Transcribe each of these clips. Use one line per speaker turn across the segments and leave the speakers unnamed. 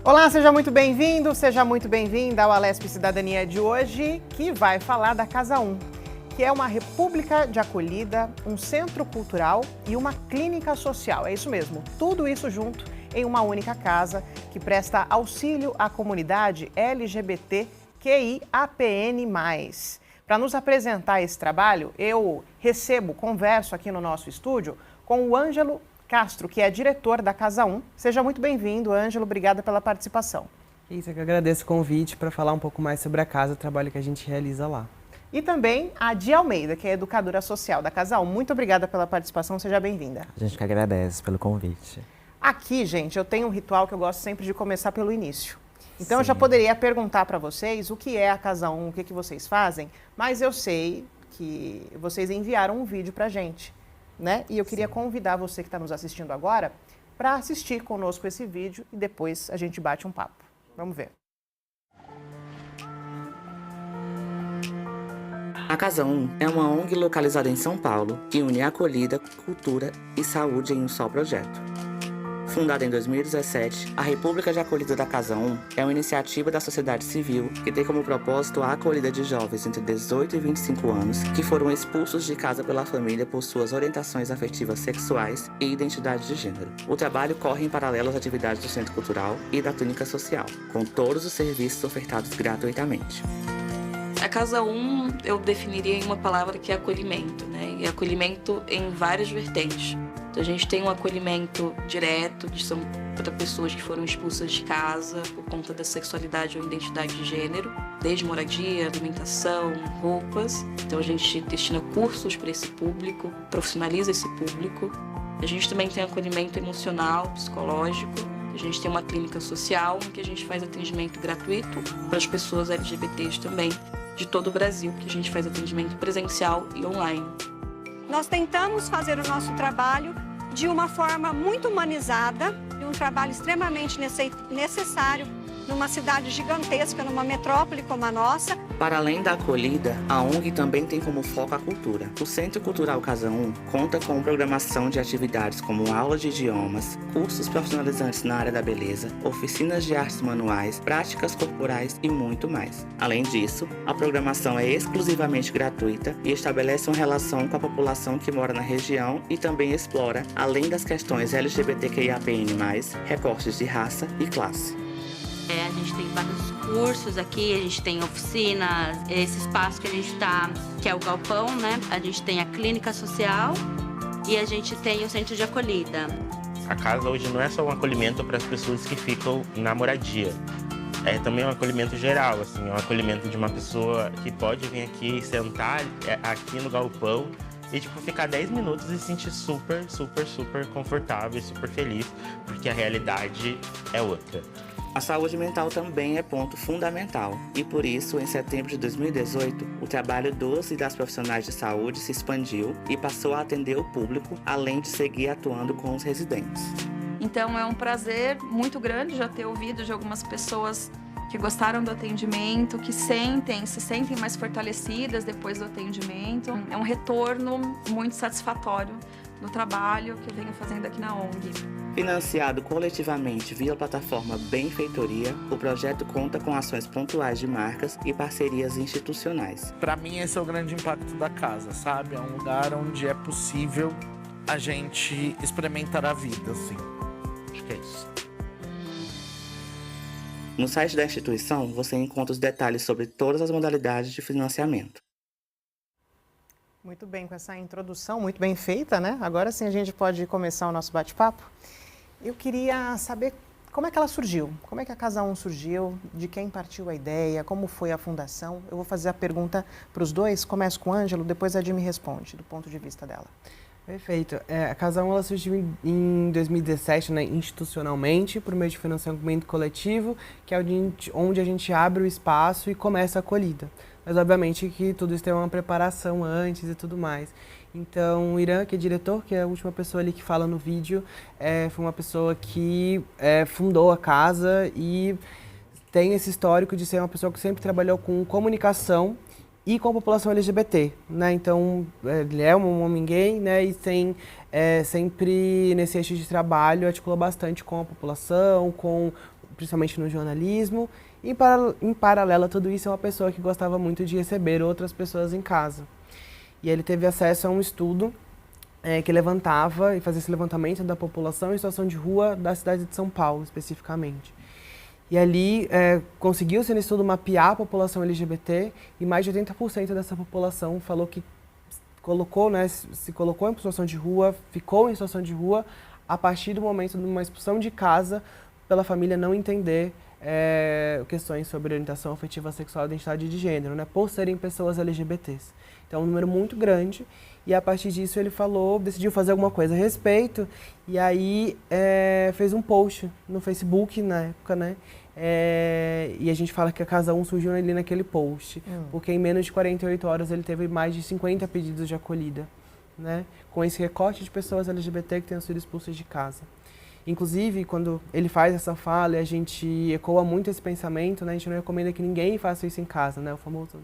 Olá, seja muito bem-vindo, seja muito bem-vinda ao Alesp Cidadania de hoje, que vai falar da Casa 1, que é uma república de acolhida, um centro cultural e uma clínica social. É isso mesmo, tudo isso junto em uma única casa que presta auxílio à comunidade LGBTQIAPN+. Para nos apresentar esse trabalho, eu converso aqui no nosso estúdio com o Ângelo Castro, que é diretor da Casa 1. Seja muito bem-vindo, Ângelo. Obrigada pela participação.
Isso, eu que agradeço o convite para falar um pouco mais sobre a casa, o trabalho que a gente realiza lá.
E também a Di Almeida, que é educadora social da Casa 1. Muito obrigada pela participação, seja bem-vinda.
A gente que agradece pelo convite.
Aqui, gente, eu tenho um ritual que eu gosto sempre de começar pelo início. Então, eu já poderia perguntar para vocês o que é a Casa 1, o que vocês fazem, mas eu sei que vocês enviaram um vídeo para a gente, né? E eu queria convidar você que está nos assistindo agora para assistir conosco esse vídeo e depois a gente bate um papo. Vamos ver.
A Casa 1 é uma ONG localizada em São Paulo que une acolhida, cultura e saúde em um só projeto. Fundada em 2017, a República de Acolhida da Casa 1 é uma iniciativa da sociedade civil que tem como propósito a acolhida de jovens entre 18 e 25 anos que foram expulsos de casa pela família por suas orientações afetivas sexuais e identidade de gênero. O trabalho corre em paralelo às atividades do Centro Cultural e da Clínica Social, com todos os serviços ofertados gratuitamente.
A Casa 1 eu definiria em uma palavra que é acolhimento, né? E acolhimento em várias vertentes. Então, a gente tem um acolhimento direto, que são para pessoas que foram expulsas de casa por conta da sexualidade ou identidade de gênero, desde moradia, alimentação, roupas. Então, a gente destina cursos para esse público, profissionaliza esse público. A gente também tem acolhimento emocional, psicológico. A gente tem uma clínica social, em que a gente faz atendimento gratuito para as pessoas LGBTs também, de todo o Brasil, que a gente faz atendimento presencial e online.
Nós tentamos fazer o nosso trabalho de uma forma muito humanizada e um trabalho extremamente necessário numa cidade gigantesca, numa metrópole como a nossa.
Para além da acolhida, a ONG também tem como foco a cultura. O Centro Cultural Casa 1 conta com programação de atividades como aulas de idiomas, cursos profissionalizantes na área da beleza, oficinas de artes manuais, práticas corporais e muito mais. Além disso, a programação é exclusivamente gratuita e estabelece uma relação com a população que mora na região e também explora, além das questões LGBTQIAPN+, recortes de raça e classe.
A gente tem vários cursos aqui, a gente tem oficinas, esse espaço que a gente está, que é o galpão, né? A gente tem a clínica social e a gente tem o centro de acolhida.
A casa hoje não é só um acolhimento para as pessoas que ficam na moradia. É também um acolhimento geral, assim, um acolhimento de uma pessoa que pode vir aqui e sentar aqui no galpão e ficar 10 minutos e se sentir super confortável e super feliz, porque a realidade é outra.
A saúde mental também é ponto fundamental e, por isso, em setembro de 2018, o trabalho dos e das profissionais de saúde se expandiu e passou a atender o público, além de seguir atuando com os residentes.
Então, é um prazer muito grande já ter ouvido de algumas pessoas que gostaram do atendimento, que se sentem mais fortalecidas depois do atendimento. É um retorno muito satisfatório do trabalho que eu venho fazendo aqui na ONG.
Financiado coletivamente via plataforma Benfeitoria, o projeto conta com ações pontuais de marcas e parcerias institucionais.
Para mim, esse é o grande impacto da casa, sabe? É um lugar onde é possível a gente experimentar a vida, assim. Acho que é isso.
No site da instituição, você encontra os detalhes sobre todas as modalidades de financiamento.
Muito bem, com essa introdução muito bem feita, né? Agora sim a gente pode começar o nosso bate-papo. Eu queria saber como é que ela surgiu, como é que a Casa 1 surgiu, de quem partiu a ideia, como foi a fundação. Eu vou fazer a pergunta para os dois, começo com o Ângelo, depois a Di me responde, do ponto de vista dela.
Perfeito. A Casa 1 ela surgiu em 2017, né, institucionalmente, por meio de financiamento coletivo, que é onde a gente abre o espaço e começa a acolhida. Mas, obviamente, que tudo isso tem uma preparação antes e tudo mais. Então, o Irã, que é diretor, que é a última pessoa ali que fala no vídeo, foi uma pessoa que fundou a casa e tem esse histórico de ser uma pessoa que sempre trabalhou com comunicação e com a população LGBT, né? Então, ele é um homem gay, né? E tem sempre, nesse eixo de trabalho, articula bastante com a população, com principalmente no jornalismo. E em paralelo a tudo isso, é uma pessoa que gostava muito de receber outras pessoas em casa. E ele teve acesso a um estudo que levantava e fazia esse levantamento da população em situação de rua da cidade de São Paulo, especificamente. E ali conseguiu-se no estudo mapear a população LGBT e mais de 80% dessa população falou que se colocou em situação de rua, ficou em situação de rua a partir do momento de uma expulsão de casa pela família não entender questões sobre orientação afetiva sexual e identidade de gênero, né, por serem pessoas LGBTs. Então, é um número muito grande. E a partir disso ele decidiu fazer alguma coisa a respeito, e aí fez um post no Facebook na época, né? E a gente fala que a Casa 1 surgiu ali naquele post, porque em menos de 48 horas ele teve mais de 50 pedidos de acolhida, né? Com esse recorte de pessoas LGBT que tenham sido expulsas de casa. Inclusive, quando ele faz essa fala, a gente ecoa muito esse pensamento, né? A gente não recomenda que ninguém faça isso em casa, né? O famoso,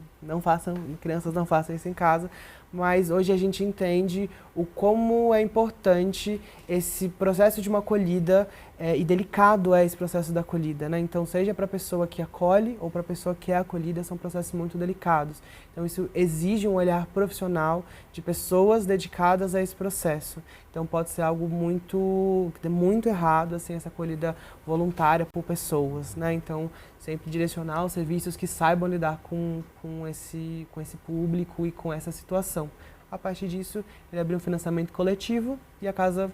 crianças não façam isso em casa. Mas hoje a gente entende o como é importante esse processo de uma acolhida e delicado é esse processo da acolhida, né? Então, seja para a pessoa que acolhe ou para a pessoa que é acolhida, são processos muito delicados. Então, isso exige um olhar profissional de pessoas dedicadas a esse processo. Então, pode ser algo muito errado, assim, essa acolhida voluntária por pessoas, né? Então, sempre direcionar os serviços que saibam lidar com esse público e com essa situação. A partir disso, ele abriu um financiamento coletivo e a casa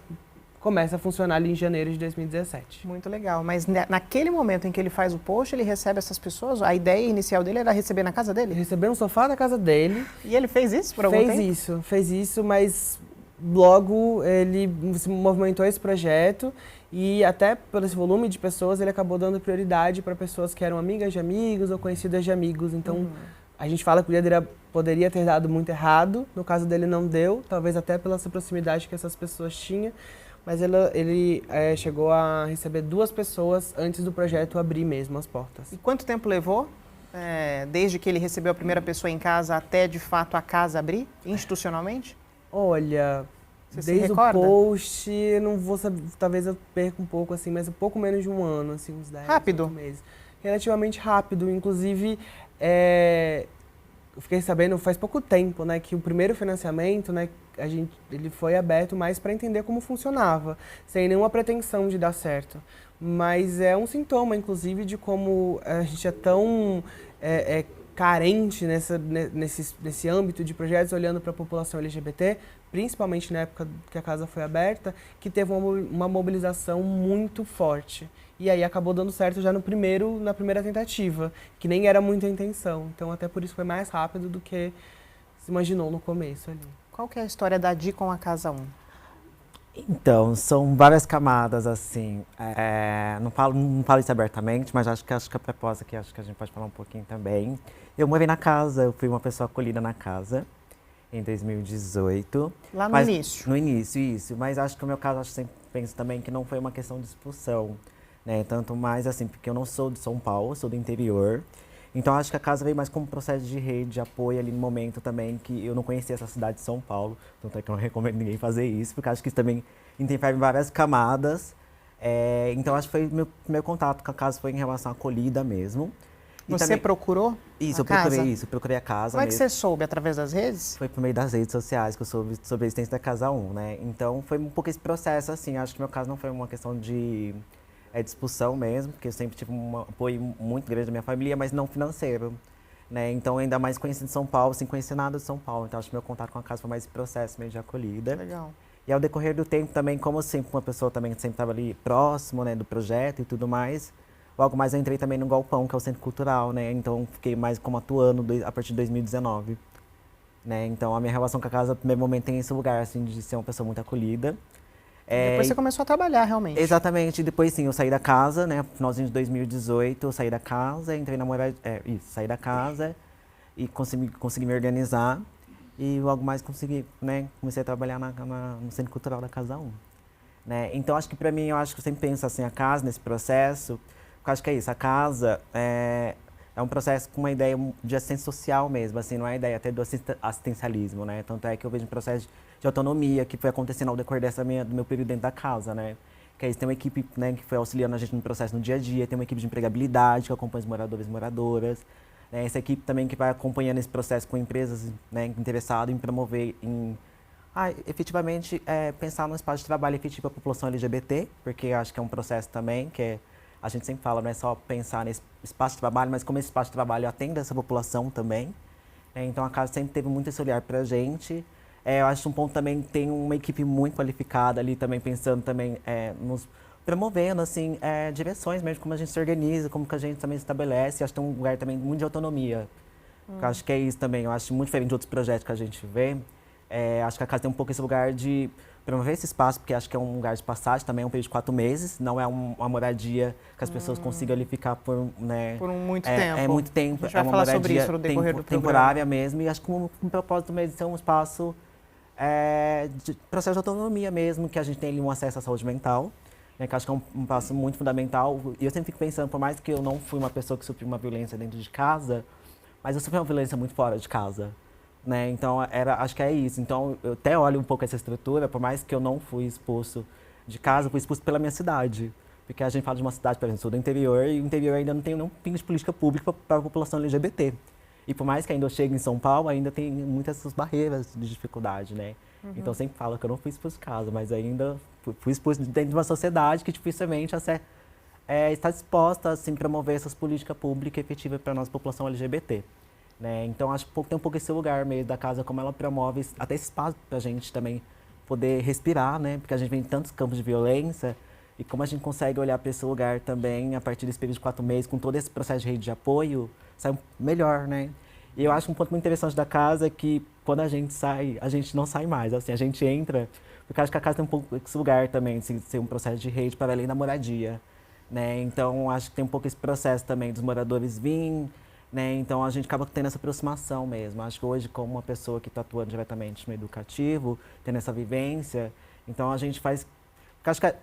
começa a funcionar ali em janeiro de 2017.
Muito legal. Mas naquele momento em que ele faz o post, ele recebe essas pessoas? A ideia inicial dele era receber na casa dele?
Receber um sofá da casa dele.
E ele fez isso por algum tempo?
Fez isso, mas logo ele se movimentou esse projeto e até por esse volume de pessoas ele acabou dando prioridade para pessoas que eram amigas de amigos ou conhecidas de amigos. Então a gente fala que poderia ter dado muito errado, no caso dele não deu, talvez até pela essa proximidade que essas pessoas tinham, mas ele chegou a receber 2 pessoas antes do projeto abrir mesmo as portas.
E quanto tempo levou? Desde que ele recebeu a primeira pessoa em casa até de fato a casa abrir, institucionalmente?
Olha, desde o post, não vou saber, talvez eu perca um pouco, assim, mas um pouco menos de um ano, assim, uns 10 meses. Relativamente rápido, inclusive, eu fiquei sabendo faz pouco tempo, né, que o primeiro financiamento, né, ele foi aberto mais para entender como funcionava, sem nenhuma pretensão de dar certo. Mas é um sintoma, inclusive, de como a gente é tão carente nesse âmbito de projetos olhando para a população LGBT, principalmente na época que a casa foi aberta, que teve uma mobilização muito forte. E aí acabou dando certo já na primeira tentativa, que nem era muita intenção. Então até por isso foi mais rápido do que se imaginou no começo ali.
Qual que é a história da Di com a Casa 1?
Então, são várias camadas, assim. Não falo isso abertamente, mas acho que a proposta aqui, acho que a gente pode falar um pouquinho também. Eu morei na casa, eu fui uma pessoa acolhida na casa em 2018.
Lá no início?
No início, isso. Mas acho que o meu caso, acho que sempre penso também que não foi uma questão de expulsão, né? Tanto mais assim, porque eu não sou de São Paulo, sou do interior. Então acho que a casa veio mais como um processo de rede, de apoio ali no momento também que eu não conhecia essa cidade de São Paulo. Tanto é que eu não recomendo ninguém fazer isso, porque acho que isso também interfere em várias camadas. Então acho que foi meu primeiro contato com a casa foi em relação à acolhida mesmo.
Você também procurou?
Isso, eu procurei a casa.
Como é que você soube? Através das redes?
Foi por meio das redes sociais que eu soube sobre a existência da Casa 1, né? Então foi um pouco esse processo, assim. Acho que meu caso não foi uma questão de expulsão mesmo, porque eu sempre tive um apoio muito grande da minha família, mas não financeiro, né? Então, ainda mais conhecido de São Paulo, sem conhecer nada de São Paulo. Então, acho que meu contato com a casa foi mais esse processo meio de acolhida.
Legal.
E ao decorrer do tempo também, como sempre uma pessoa também que sempre estava ali próximo, né, do projeto e tudo mais, logo mais eu entrei também no Galpão, que é o Centro Cultural, né? Então, fiquei mais como atuando a partir de 2019, né? Então, a minha relação com a casa, no primeiro momento, tem esse lugar, assim, de ser uma pessoa muito acolhida.
Depois você começou a trabalhar, realmente.
Exatamente. Depois, sim, eu saí da casa, né? Finalzinho de 2018, eu saí da casa, entrei na saí da casa e consegui me organizar. E logo mais comecei a trabalhar no Centro Cultural da Casa 1. Né? Então, acho que pra mim, eu acho que eu sempre penso assim, a casa nesse processo, porque eu acho que é isso, a casa é um processo com uma ideia de assistência social mesmo, assim, não é a ideia até do assistencialismo, né? Tanto é que eu vejo um processo de autonomia que foi acontecendo ao decorrer do meu período dentro da casa, né? que aí tem uma equipe, né, que foi auxiliando a gente no processo no dia a dia, tem uma equipe de empregabilidade que acompanha os moradores e moradoras, né, essa equipe também que vai acompanhando esse processo com empresas, né, interessadas em promover, em efetivamente pensar no espaço de trabalho efetivo para a população LGBT, porque acho que é um processo também que a gente sempre fala, não é só pensar nesse espaço de trabalho, mas como esse espaço de trabalho atende essa população também. Então a casa sempre teve muito esse olhar para a gente. Eu acho um ponto também tem uma equipe muito qualificada ali também, pensando também nos promovendo assim, direções mesmo, como a gente se organiza, como que a gente também se estabelece. Acho que tem um lugar também muito de autonomia. Eu acho que é isso também. Eu acho muito diferente de outros projetos que a gente vê. Acho que a casa tem um pouco esse lugar de promover esse espaço, porque acho que é um lugar de passagem, também é um período de 4 meses, não é uma moradia que as pessoas consigam ali ficar por, né,
por muito tempo.
É muito tempo,
A gente vai
uma
falar
moradia
sobre isso no decorrer do
temporária
programa.
mesmo, e acho que com o propósito mesmo de ser um espaço de processo de autonomia mesmo, que a gente tem ali um acesso à saúde mental, né, que acho que é um passo muito fundamental. E eu sempre fico pensando, por mais que eu não fui uma pessoa que sofreu uma violência dentro de casa, mas eu sofri uma violência muito fora de casa. Né? Então, acho que é isso. Então, eu até olho um pouco essa estrutura, por mais que eu não fui expulso de casa, fui expulso pela minha cidade. Porque a gente fala de uma cidade, por exemplo, sou do interior, e o interior ainda não tem nenhum pingo de política pública para a população LGBT. E por mais que ainda eu chegue em São Paulo, ainda tem muitas essas barreiras de dificuldade, né? Então, eu sempre falo que eu não fui expulso de casa, mas ainda fui expulso dentro de uma sociedade que dificilmente está disposta a assim, promover essas políticas públicas efetivas para a nossa população LGBT. Né? Então, acho que tem um pouco esse lugar mesmo da casa, como ela promove até esse espaço para a gente também poder respirar, né? Porque a gente vem em tantos campos de violência e como a gente consegue olhar para esse lugar também, a partir desse período de 4 meses, com todo esse processo de rede de apoio, sai melhor, né? E eu acho um ponto muito interessante da casa é que quando a gente sai, a gente não sai mais, assim, a gente entra, porque acho que a casa tem um pouco esse lugar também, de ser um processo de rede para além da moradia, né? Então, acho que tem um pouco esse processo também dos moradores virem, né? Então, a gente acaba tendo essa aproximação mesmo. Acho que hoje, como uma pessoa que está atuando diretamente no educativo, tendo essa vivência, então a gente faz...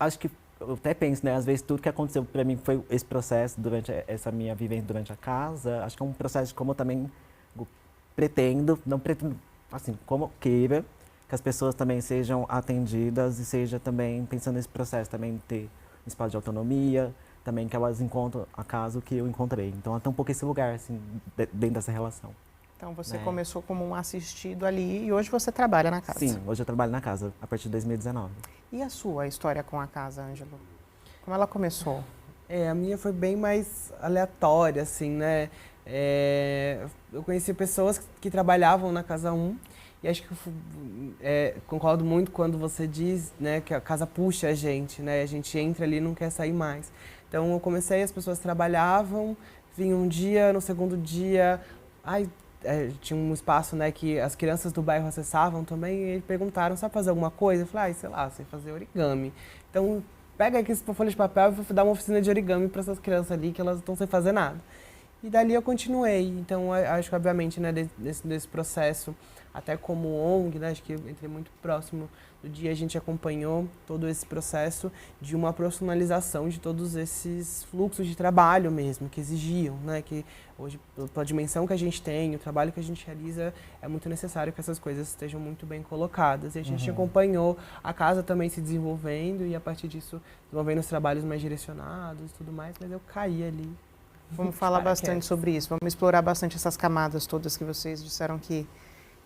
Acho que eu até penso, né? Às vezes, tudo que aconteceu para mim foi esse processo durante essa minha vivência durante a casa. Acho que é um processo de como eu também não pretendo, assim, como queira, que as pessoas também sejam atendidas e seja também pensando nesse processo também de ter um espaço de autonomia, também que elas encontram a casa que eu encontrei. Então, até um pouco esse lugar, assim, dentro dessa relação.
Então, você começou como um assistido ali e hoje você trabalha na casa.
Sim, hoje eu trabalho na casa, a partir de 2019.
E a sua história com a casa, Ângelo? Como ela começou?
A minha foi bem mais aleatória, assim, né? Eu conheci pessoas que trabalhavam na Casa 1 e acho que concordo muito quando você diz, né, que a casa puxa a gente, né? A gente entra ali e não quer sair mais. Então eu comecei, as pessoas trabalhavam, vinha um dia, no segundo dia, tinha um espaço, né, que as crianças do bairro acessavam também e eles perguntaram, sabe fazer alguma coisa? Eu falei, sei lá, sei fazer origami. Então pega aqui essa folha de papel e vou dar uma oficina de origami para essas crianças ali que elas estão sem fazer nada. E dali eu continuei. Então, acho que, obviamente, né, desse processo, até como ONG, né, acho que eu entrei muito próximo do dia, a gente acompanhou todo esse processo de uma profissionalização de todos esses fluxos de trabalho mesmo, que exigiam, né, que hoje, pela dimensão que a gente tem, o trabalho que a gente realiza, é muito necessário que essas coisas estejam muito bem colocadas. E a gente acompanhou a casa também se desenvolvendo e, a partir disso, desenvolvendo os trabalhos mais direcionados e tudo mais, mas eu caí ali.
Vamos falar bastante sobre isso, vamos explorar bastante essas camadas todas que vocês disseram que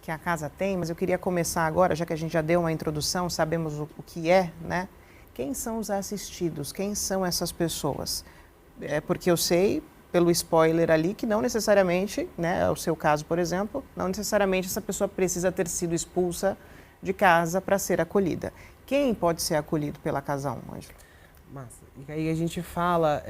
a casa tem, mas eu queria começar agora, já que a gente já deu uma introdução, sabemos o que é, né? Quem são os assistidos? Quem são essas pessoas? Porque eu sei, pelo spoiler ali, que não necessariamente, né, é o seu caso, por exemplo, não necessariamente essa pessoa precisa ter sido expulsa de casa para ser acolhida. Quem pode ser acolhido pela Casa 1, Ângelo?
Massa. E aí a gente fala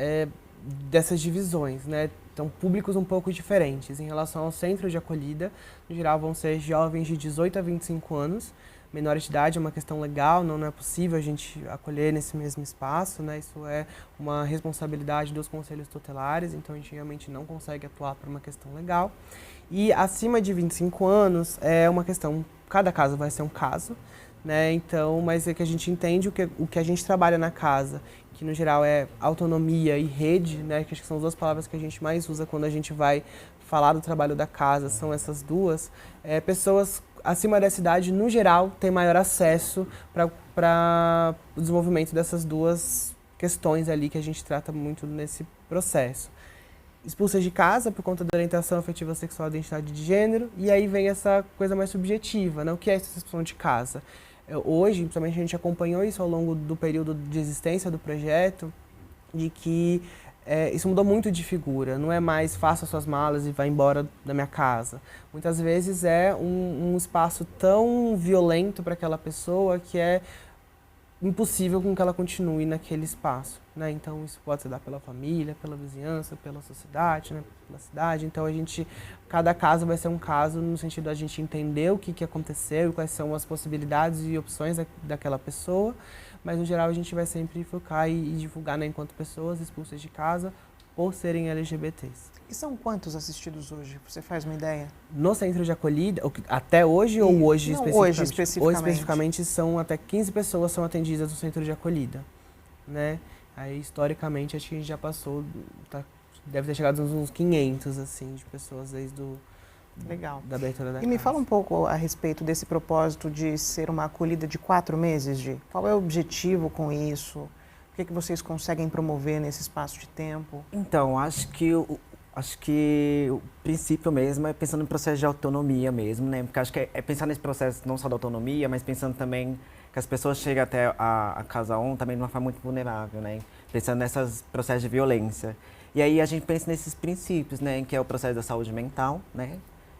dessas divisões, né? Então, públicos um pouco diferentes. Em relação ao centro de acolhida, no geral vão ser jovens de 18 a 25 anos. Menor de idade é uma questão legal, não é possível a gente acolher nesse mesmo espaço, né? Isso é uma responsabilidade dos conselhos tutelares, então a gente realmente não consegue atuar por uma questão legal. E acima de 25 anos é uma questão, cada caso vai ser um caso, né? Então, mas é que a gente entende o que a gente trabalha na casa, que no geral é autonomia e rede, né, que acho que são as duas palavras que a gente mais usa quando a gente vai falar do trabalho da casa, são essas duas. Pessoas acima dessa idade, no geral, têm maior acesso para o desenvolvimento dessas duas questões ali que a gente trata muito nesse processo. Expulsas de casa por conta da orientação afetiva sexual e identidade de gênero, e aí vem essa coisa mais subjetiva, né? O que é essa expulsão de casa? Hoje, principalmente, a gente acompanhou isso ao longo do período de existência do projeto, de que isso mudou muito de figura. Não é mais faça suas malas e vá embora da minha casa. Muitas vezes é um espaço tão violento para aquela pessoa que é impossível com que ela continue naquele espaço, né? Então isso pode se dar pela família, pela vizinhança, pela sociedade, né? Pela cidade. Então cada caso vai ser um caso no sentido da gente entender o que aconteceu, quais são as possibilidades e opções daquela pessoa, mas no geral a gente vai sempre focar e divulgar, né, enquanto pessoas expulsas de casa por serem LGBTs.
E são quantos assistidos hoje? Você faz uma ideia?
No centro de acolhida, até hoje ou hoje especificamente?
Hoje especificamente.
Hoje especificamente são até 15 pessoas são atendidas no centro de acolhida, né? Aí historicamente acho que a gente já passou, deve ter chegado uns 500 assim de pessoas desde
Legal.
Da abertura da
E
casa.
me fala um pouco a respeito desse propósito de ser uma acolhida de 4 meses, qual é o objetivo com isso? O que vocês conseguem promover nesse espaço de tempo?
Então, acho que o princípio mesmo é pensando em processo de autonomia mesmo, né? Porque acho que é pensar nesse processo não só da autonomia, mas pensando também que as pessoas chegam até a Casa ON também de uma forma muito vulnerável, né? Pensando nesses processos de violência. E aí a gente pensa nesses princípios, né? Que é o processo da saúde mental, né?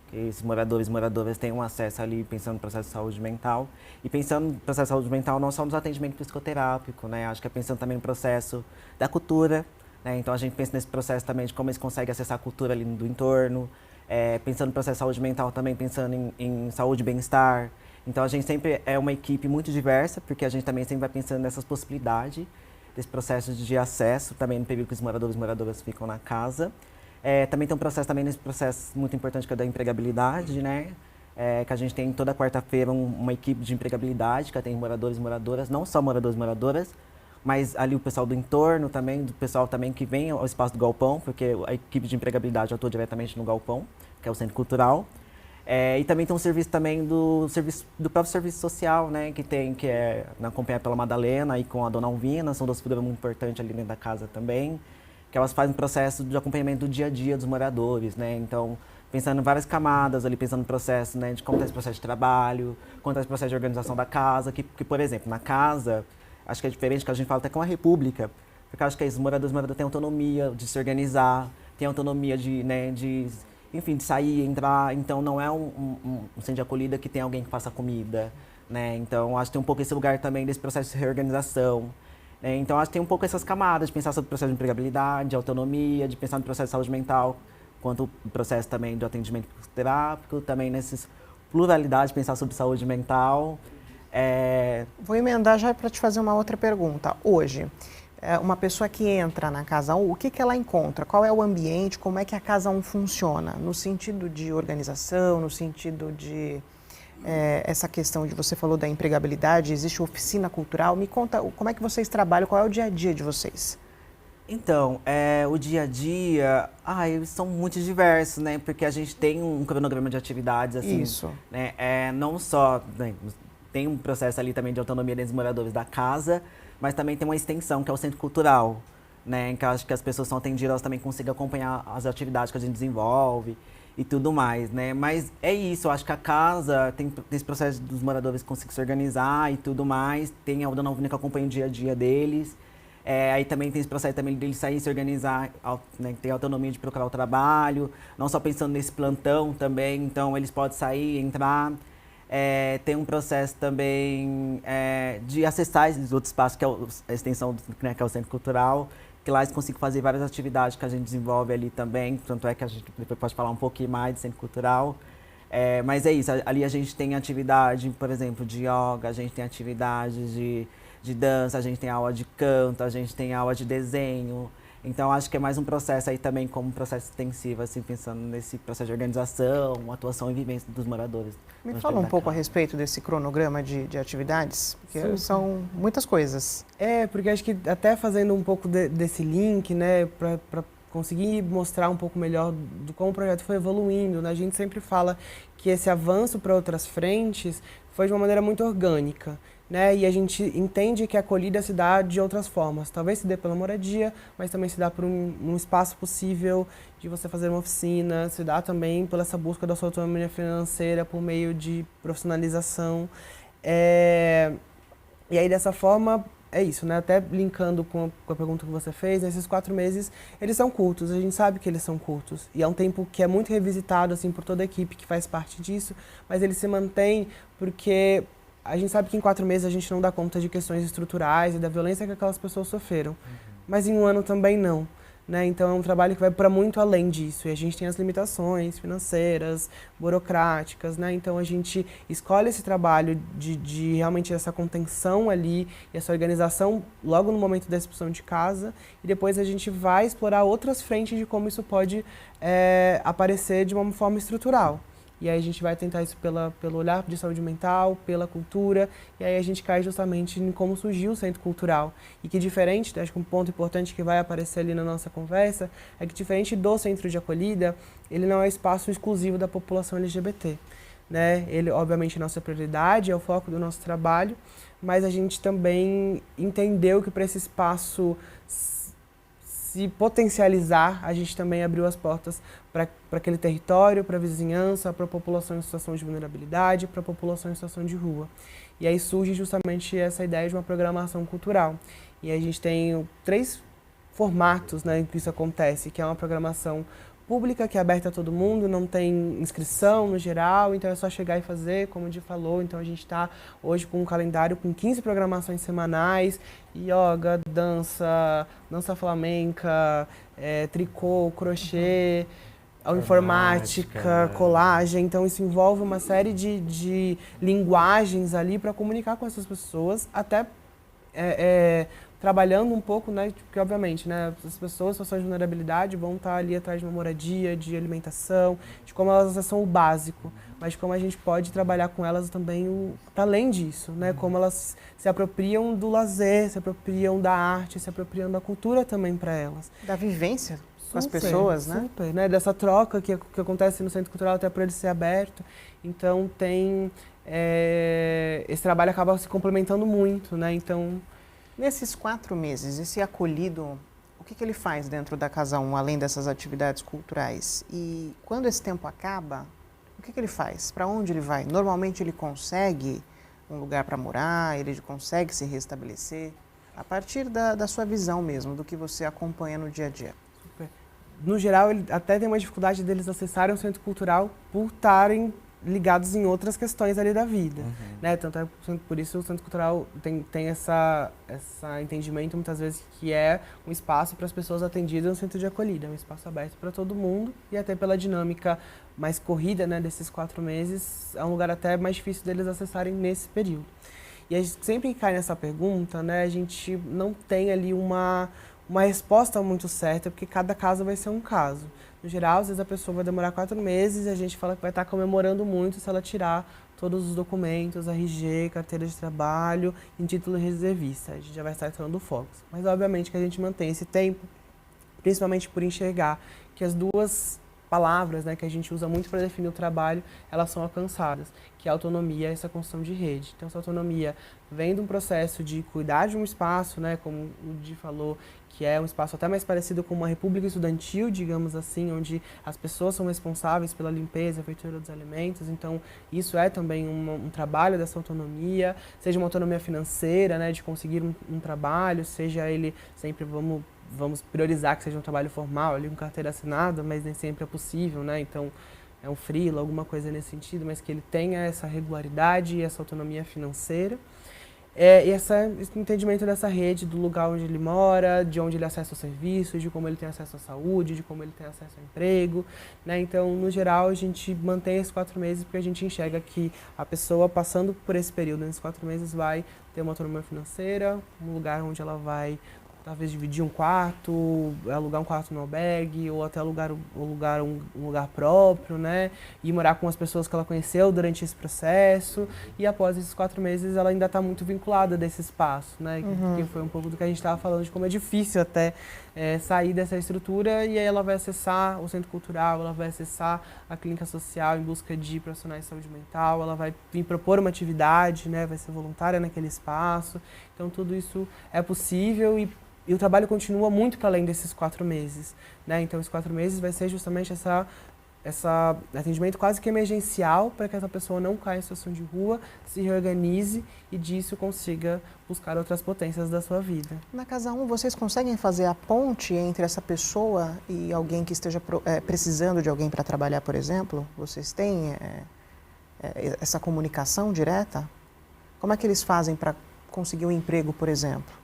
Que esses moradores e moradoras tenham acesso ali pensando no processo de saúde mental. E pensando no processo de saúde mental não só nos atendimentos psicoterápicos, né? Acho que é pensando também no processo da cultura, né? Então a gente pensa nesse processo também de como eles conseguem acessar a cultura ali do entorno. Pensando no processo de saúde mental também pensando em saúde e bem-estar. Então a gente sempre é uma equipe muito diversa, porque a gente também sempre vai pensando nessas possibilidades, desse processo de acesso, também no período que os moradores e moradoras ficam na casa. Também tem um processo, também nesse processo muito importante que é da empregabilidade, né? Que a gente tem toda quarta-feira uma equipe de empregabilidade, que tem moradores e moradoras, não só moradores e moradoras, mas ali o pessoal do entorno também, do pessoal também que vem ao espaço do galpão, porque a equipe de empregabilidade atua diretamente no galpão, que é o Centro Cultural. E também tem um serviço também do próprio serviço social, né, que é acompanhado pela Madalena e com a Dona Alvina, são duas figuras muito importantes ali dentro da casa também, que elas fazem um processo de acompanhamento do dia a dia dos moradores, né, então pensando em várias camadas ali, pensando no processo, né, de como está esse processo de trabalho, como está esse processo de organização da casa, que por exemplo, na casa, acho que é diferente, que a gente fala até com a república, porque acho que os moradores e moradoras têm autonomia de se organizar, têm autonomia enfim, de sair, entrar, então não é um centro de acolhida que tem alguém que faça comida, né? Então acho que tem um pouco esse lugar também desse processo de reorganização. Né? Então acho que tem um pouco essas camadas de pensar sobre o processo de empregabilidade, de autonomia, de pensar no processo de saúde mental, quanto o processo também do atendimento psicoterápico, também nessas pluralidades, pensar sobre saúde mental.
Vou emendar já para te fazer uma outra pergunta. Hoje, uma pessoa que entra na Casa 1, o que ela encontra? Qual é o ambiente? Como é que a Casa 1 funciona? No sentido de organização, no sentido de essa questão de você falou da empregabilidade, existe oficina cultural? Me conta como é que vocês trabalham, qual é o dia a dia de vocês?
Então, o dia a dia, eles são muito diversos, né? Porque a gente tem um cronograma de atividades, assim.
Isso.
Né? Não só, né, tem um processo ali também de autonomia dos moradores da casa, mas também tem uma extensão, que é o Centro Cultural, né? Em que eu acho que as pessoas são atendidas, elas também conseguem acompanhar as atividades que a gente desenvolve e tudo mais, né? Mas é isso, eu acho que a casa tem esse processo dos moradores conseguir se organizar e tudo mais, tem a Dona Alvina que acompanha o dia a dia deles, aí também tem esse processo também deles sair, se organizar, né? Ter autonomia de procurar o trabalho, não só pensando nesse plantão também, então eles podem sair, entrar. Tem um processo também de acessar esses outros espaços, que é a extensão, né, que é o Centro Cultural, que lá eles conseguem fazer várias atividades que a gente desenvolve ali também, tanto é que a gente depois pode falar um pouquinho mais do Centro Cultural. Mas é isso, ali a gente tem atividade, por exemplo, de yoga, a gente tem atividades de dança, a gente tem aula de canto, a gente tem aula de desenho. Então, acho que é mais um processo aí também como um processo extensivo, assim, pensando nesse processo de organização, atuação e vivência dos moradores.
Me fala um pouco a respeito desse cronograma de atividades, porque são muitas coisas.
Porque acho que até fazendo um pouco desse link, né, para conseguir mostrar um pouco melhor do como o projeto foi evoluindo, né? A gente sempre fala que esse avanço para outras frentes foi de uma maneira muito orgânica, né? E a gente entende que a acolhida se dá de outras formas. Talvez se dê pela moradia, mas também se dá por um espaço possível de você fazer uma oficina, se dá também por essa busca da sua autonomia financeira por meio de profissionalização. E aí, dessa forma, é isso, né? Até linkando com a pergunta que você fez, esses 4 meses, eles são curtos, a gente sabe que eles são curtos. E é um tempo que é muito revisitado, assim, por toda a equipe que faz parte disso, mas ele se mantém porque a gente sabe que em 4 meses a gente não dá conta de questões estruturais e da violência que aquelas pessoas sofreram. Mas em um ano também não. Né? Então é um trabalho que vai para muito além disso. E a gente tem as limitações financeiras, burocráticas, né? Então a gente escolhe esse trabalho de realmente essa contenção ali e essa organização logo no momento da expulsão de casa. E depois a gente vai explorar outras frentes de como isso pode aparecer de uma forma estrutural. E aí a gente vai tentar isso pelo olhar de saúde mental, pela cultura, e aí a gente cai justamente em como surgiu o Centro Cultural. E que diferente, acho que um ponto importante que vai aparecer ali na nossa conversa, é que diferente do Centro de Acolhida, ele não é espaço exclusivo da população LGBT. Né? Ele, obviamente, é nossa prioridade, é o foco do nosso trabalho, mas a gente também entendeu que para esse espaço se potencializar, a gente também abriu as portas para aquele território, para a vizinhança, para a população em situação de vulnerabilidade, para a população em situação de rua. E aí surge justamente essa ideia de uma programação cultural. E a gente tem 3 formatos, né, em que isso acontece, que é uma programação pública, que é aberta a todo mundo, não tem inscrição no geral, então é só chegar e fazer, como o Di falou. Então a gente está hoje com um calendário com 15 programações semanais, yoga, dança flamenca, tricô, crochê, informática, colagem. Então isso envolve uma série de linguagens ali para comunicar com essas pessoas, até trabalhando um pouco, né, porque obviamente, né, as pessoas em situação de vulnerabilidade vão estar ali atrás de uma moradia, de alimentação, de como elas acessam o básico, mas de como a gente pode trabalhar com elas também além disso, né, como elas se apropriam do lazer, se apropriam da arte, se apropriam da cultura também para elas.
Da vivência com as pessoas, né?
Super, né, dessa troca que acontece no Centro Cultural até por ele ser aberto. Então tem esse trabalho acaba se complementando muito, né, então...
Nesses 4 meses, esse acolhido, o que ele faz dentro da Casa 1, além dessas atividades culturais? E quando esse tempo acaba, o que ele faz? Para onde ele vai? Normalmente ele consegue um lugar para morar, ele consegue se restabelecer, a partir da sua visão mesmo, do que você acompanha no dia a dia.
Super. No geral, ele até tem uma dificuldade deles acessarem o Centro Cultural por estarem ligados em outras questões ali da vida, né? Tanto é por isso o Centro Cultural tem essa entendimento muitas vezes que é um espaço para as pessoas atendidas no centro de acolhida, é um espaço aberto para todo mundo e até pela dinâmica mais corrida, né, desses 4 meses, é um lugar até mais difícil deles acessarem nesse período. E a gente sempre que cai nessa pergunta, né, a gente não tem ali uma resposta muito certa, porque cada caso vai ser um caso. No geral, às vezes a pessoa vai demorar 4 meses e a gente fala que vai estar comemorando muito se ela tirar todos os documentos, RG, carteira de trabalho e título de reservista. A gente já vai estar entrando fogos. Mas, obviamente, que a gente mantém esse tempo, principalmente por enxergar que as 2 palavras, né, que a gente usa muito para definir o trabalho, elas são alcançadas, que é a autonomia e essa construção de rede. Então, essa autonomia vem de um processo de cuidar de um espaço, né, como o Di falou, que é um espaço até mais parecido com uma república estudantil, digamos assim, onde as pessoas são responsáveis pela limpeza e feitura dos alimentos. Então, isso é também um trabalho dessa autonomia, seja uma autonomia financeira, né, de conseguir um trabalho, seja ele sempre, vamos priorizar que seja um trabalho formal, ali com carteira assinada, mas nem sempre é possível, né? Então, é um freela, alguma coisa nesse sentido, mas que ele tenha essa regularidade e essa autonomia financeira. E esse entendimento dessa rede, do lugar onde ele mora, de onde ele acessa os serviços, de como ele tem acesso à saúde, de como ele tem acesso ao emprego, né? Então, no geral, a gente mantém esses 4 meses porque a gente enxerga que a pessoa passando por esse período, nesses 4 meses, vai ter uma autonomia financeira, um lugar onde ela vai talvez dividir um quarto, alugar um quarto no albergue, ou até alugar um lugar próprio, né? E morar com as pessoas que ela conheceu durante esse processo. E após esses 4 meses, ela ainda está muito vinculada desse espaço, né? Que foi um pouco do que a gente estava falando, de como é difícil até sair dessa estrutura. E aí ela vai acessar o centro cultural, ela vai acessar a clínica social em busca de profissionais de saúde mental, ela vai vir propor uma atividade, né? Vai ser voluntária naquele espaço. Então, tudo isso é possível e o trabalho continua muito para além desses 4 meses, né? Então, esses 4 meses vai ser justamente essa atendimento quase que emergencial para que essa pessoa não caia em situação de rua, se reorganize e disso consiga buscar outras potências da sua vida.
Na Casa 1, vocês conseguem fazer a ponte entre essa pessoa e alguém que esteja precisando de alguém para trabalhar, por exemplo? Vocês têm essa comunicação direta? Como é que eles fazem para conseguir um emprego, por exemplo?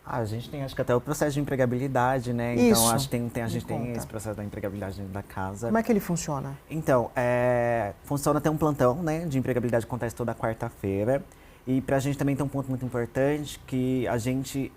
A gente tem, acho que até o processo de empregabilidade, né?
Isso.
Então, acho que a gente tem esse processo da empregabilidade dentro da casa.
Como é que ele funciona?
Então, funciona, tem um plantão, né, de empregabilidade que acontece toda quarta-feira. E pra gente também tem um ponto muito importante que a gente,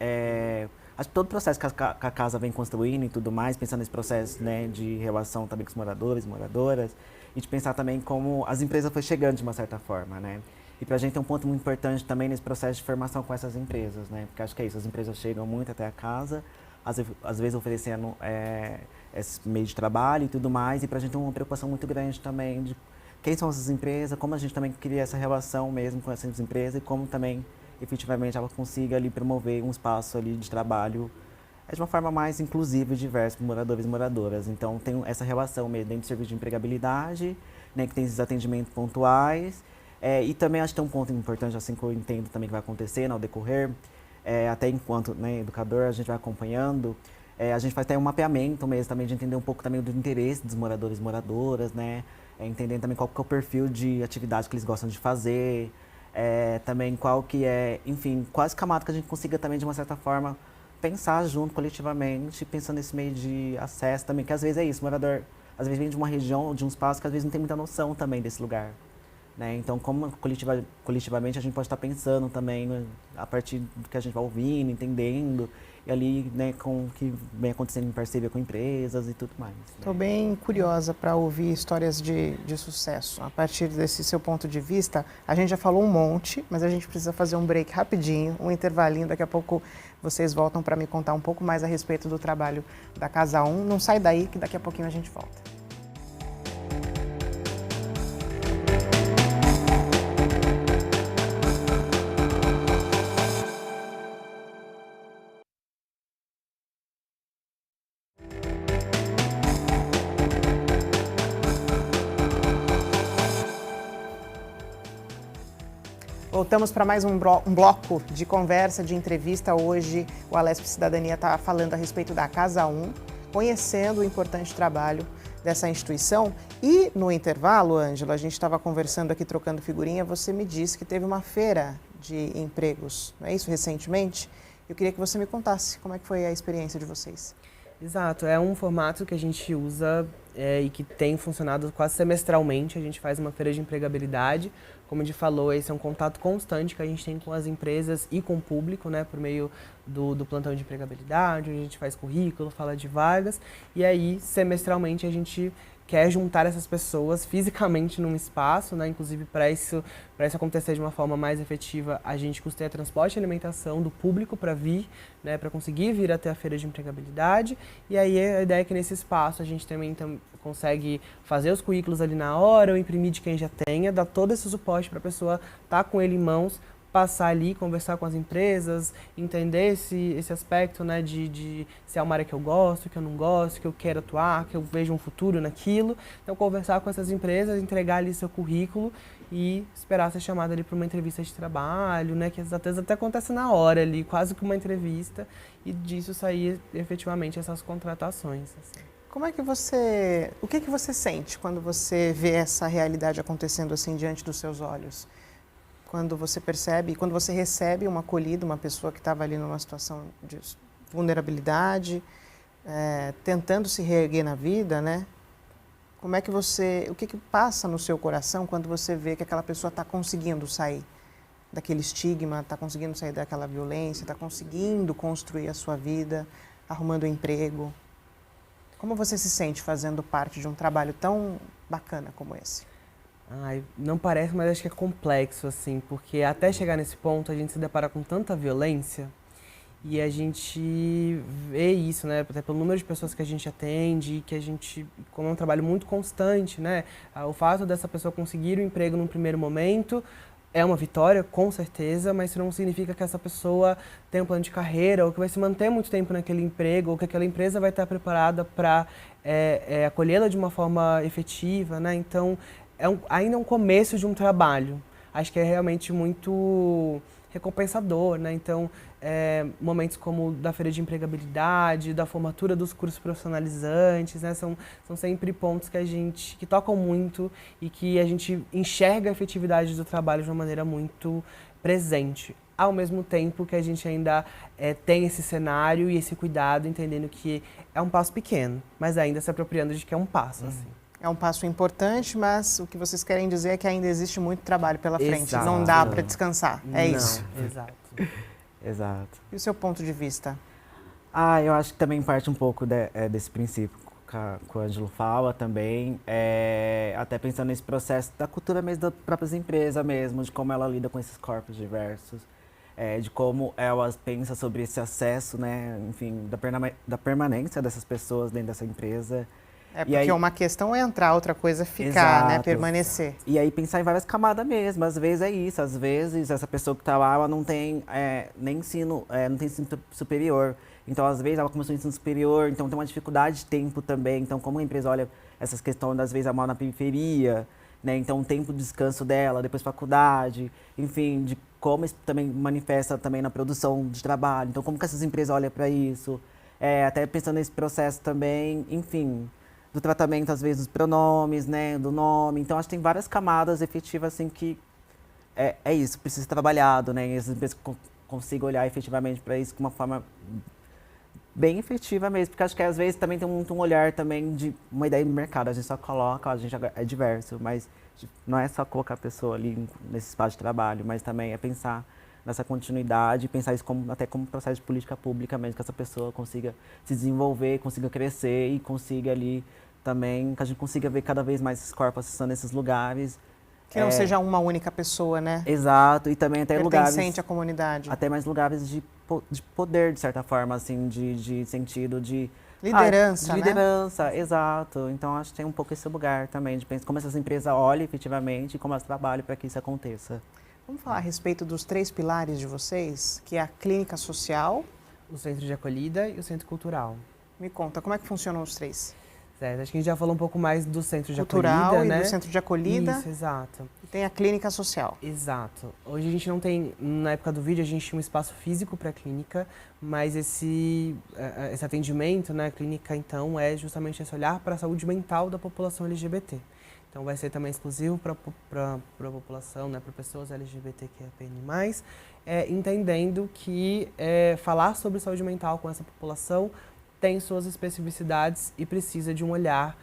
acho que todo o processo que a casa vem construindo e tudo mais, pensando nesse processo, né, de relação também com os moradores e moradoras, e de pensar também como as empresas foi chegando de uma certa forma, né? E para a gente tem um ponto muito importante também nesse processo de formação com essas empresas, né? Porque acho que é isso, as empresas chegam muito até a casa, às vezes oferecendo esse meio de trabalho e tudo mais, e para a gente tem uma preocupação muito grande também de quem são essas empresas, como a gente também cria essa relação mesmo com essas empresas e como também, efetivamente, ela consiga ali promover um espaço ali de trabalho de uma forma mais inclusiva e diversa para moradores e moradoras. Então, tem essa relação mesmo dentro do serviço de empregabilidade, né, que tem esses atendimentos pontuais. E também acho que tem um ponto importante, assim, que eu entendo também que vai acontecer ao decorrer, até enquanto, né, educador, a gente vai acompanhando, a gente faz até um mapeamento mesmo também de entender um pouco também do interesse dos moradores e moradoras, né, entendendo também qual que é o perfil de atividade que eles gostam de fazer, também qual que enfim, quais camadas que a gente consiga também, de uma certa forma, pensar junto, coletivamente, pensando nesse meio de acesso também, que às vezes é isso, o morador, às vezes vem de uma região, de um espaço que às vezes não tem muita noção também desse lugar. Né? Então, como coletivamente a gente pode estar pensando também, né, a partir do que a gente vai ouvindo, entendendo, e ali, né, com o que vem acontecendo em parceria com empresas e tudo mais.
Estou bem curiosa para ouvir histórias de sucesso. A partir desse seu ponto de vista, a gente já falou um monte, mas a gente precisa fazer um break rapidinho, um intervalinho. Daqui a pouco vocês voltam para me contar um pouco mais a respeito do trabalho da Casa 1. Não sai daí, que daqui a pouquinho a gente volta. Voltamos para mais um bloco de conversa, de entrevista. Hoje o Alesp Cidadania está falando a respeito da Casa 1, conhecendo o importante trabalho dessa instituição. E no intervalo, Ângela, a gente estava conversando aqui, trocando figurinha, você me disse que teve uma feira de empregos, não é isso, recentemente? Eu queria que você me contasse como é que foi a experiência de vocês.
Exato, é um formato que a gente usa e que tem funcionado quase semestralmente. A gente faz uma feira de empregabilidade. Como a gente falou, esse é um contato constante que a gente tem com as empresas e com o público, né, por meio do plantão de empregabilidade, onde a gente faz currículo, fala de vagas, e aí, semestralmente, a gente quer juntar essas pessoas fisicamente num espaço, né? Inclusive para isso acontecer de uma forma mais efetiva, a gente custeia transporte e alimentação do público para vir, né? Para conseguir vir até a feira de empregabilidade. E aí a ideia é que nesse espaço a gente também consegue fazer os currículos ali na hora, ou imprimir de quem já tenha, dar todo esse suporte para a pessoa estar com ele em mãos, passar ali, conversar com as empresas, entender esse aspecto, né, de se é uma área que eu gosto, que eu não gosto, que eu quero atuar, que eu vejo um futuro naquilo. Então, conversar com essas empresas, entregar ali seu currículo e esperar ser chamado ali para uma entrevista de trabalho, né, que às vezes até acontece na hora ali, quase que uma entrevista, e disso sair efetivamente essas contratações. Assim.
Como é que o que você sente quando você vê essa realidade acontecendo assim diante dos seus olhos? Quando você percebe, quando você recebe uma acolhida, uma pessoa que estava ali numa situação de vulnerabilidade, tentando se reerguer na vida, né? Como é que o que passa no seu coração quando você vê que aquela pessoa está conseguindo sair? daquele estigma, está conseguindo sair daquela violência, está conseguindo construir a sua vida, arrumando um emprego. Como você se sente fazendo parte de um trabalho tão bacana como esse?
Ai, não parece, mas acho que é complexo, assim, porque até chegar nesse ponto a gente se depara com tanta violência e a gente vê isso, né, até pelo número de pessoas que a gente atende, que a gente, como é um trabalho muito constante, né, o fato dessa pessoa conseguir um emprego num primeiro momento é uma vitória, com certeza, mas isso não significa que essa pessoa tenha um plano de carreira ou que vai se manter muito tempo naquele emprego ou que aquela empresa vai estar preparada para acolhê-la de uma forma efetiva, né? Então, ainda é um começo de um trabalho. Acho que é realmente muito recompensador, né? Então, momentos como da feira de empregabilidade, da formatura dos cursos profissionalizantes, né? São sempre pontos que tocam muito e que a gente enxerga a efetividade do trabalho de uma maneira muito presente. Ao mesmo tempo que a gente ainda tem esse cenário e esse cuidado, entendendo que é um passo pequeno, mas ainda se apropriando de que é um passo, assim.
É um passo importante, mas o que vocês querem dizer é que ainda existe muito trabalho pela frente.
Exato.
Não dá para descansar. É
Não,
isso.
Exato.
Exato.
E o seu ponto de vista?
Eu acho que também parte um pouco desse princípio que o Ângelo fala também, até pensando nesse processo da cultura mesmo das próprias empresas mesmo, de como ela lida com esses corpos diversos, de como elas pensam sobre esse acesso, né, enfim, da permanência dessas pessoas dentro dessa empresa.
Porque
aí,
uma questão é entrar, outra coisa é ficar,
exato,
né, permanecer.
E aí pensar em várias camadas mesmo, às vezes é isso, às vezes essa pessoa que está lá, ela não tem nem ensino, não tem ensino superior, então às vezes ela começou o ensino superior, então tem uma dificuldade de tempo também, então como a empresa olha essas questões, às vezes ela mora na periferia, né, então o tempo de descanso dela, depois faculdade, enfim, de como isso também manifesta também na produção de trabalho, então como que essas empresas olham para isso, até pensando nesse processo também, enfim, do tratamento, às vezes, dos pronomes, né, do nome. Então, acho que tem várias camadas efetivas, assim, que é isso, precisa ser trabalhado, né, e as empresas consigam olhar efetivamente para isso com uma forma bem efetiva mesmo, porque acho que, às vezes, também tem um olhar também de uma ideia do mercado, a gente só coloca, a gente é diverso, mas não é só colocar a pessoa ali nesse espaço de trabalho, mas também é pensar nessa continuidade, pensar isso até como processo de política pública mesmo, que essa pessoa consiga se desenvolver, consiga crescer e consiga ali também, que a gente consiga ver cada vez mais esses corpos acessando esses lugares.
Que não seja uma única pessoa, né?
Exato, e também até lugares...
pertencente à comunidade.
Até mais lugares de poder, de certa forma, assim, de sentido de...
Liderança,
de liderança, né? Exato. Então, acho que tem um pouco esse lugar também, de pensar como essas empresas olham efetivamente e como elas trabalham para que isso aconteça.
Vamos falar a respeito dos 3 pilares de vocês, que é a clínica social,
o centro de acolhida e o centro cultural.
Me conta, como é que funcionam os 3?
Certo, acho que a gente já falou um pouco mais do centro de
cultural
acolhida,
e
né?
do centro de acolhida.
Isso, exato.
E tem a clínica social.
Exato. Hoje a gente não tem, na época do vídeo, a gente tinha um espaço físico para a clínica, mas esse atendimento, né, a clínica, então, é justamente esse olhar para a saúde mental da população LGBT. Então, vai ser também exclusivo para a população, né, para pessoas LGBTQIAPN+, entendendo que falar sobre saúde mental com essa população tem suas especificidades e precisa de um olhar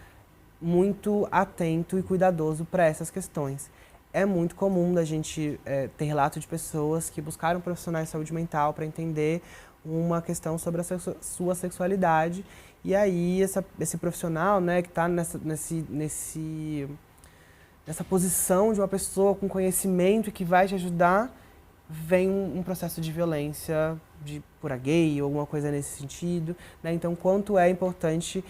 muito atento e cuidadoso para essas questões. É muito comum da gente ter relato de pessoas que buscaram profissionais de saúde mental para entender uma questão sobre a sua sexualidade. E aí esse profissional, né, que está nessa posição de uma pessoa com conhecimento que vai te ajudar, vem um processo de violência por gay ou alguma coisa nesse sentido, né? Então, quanto é importante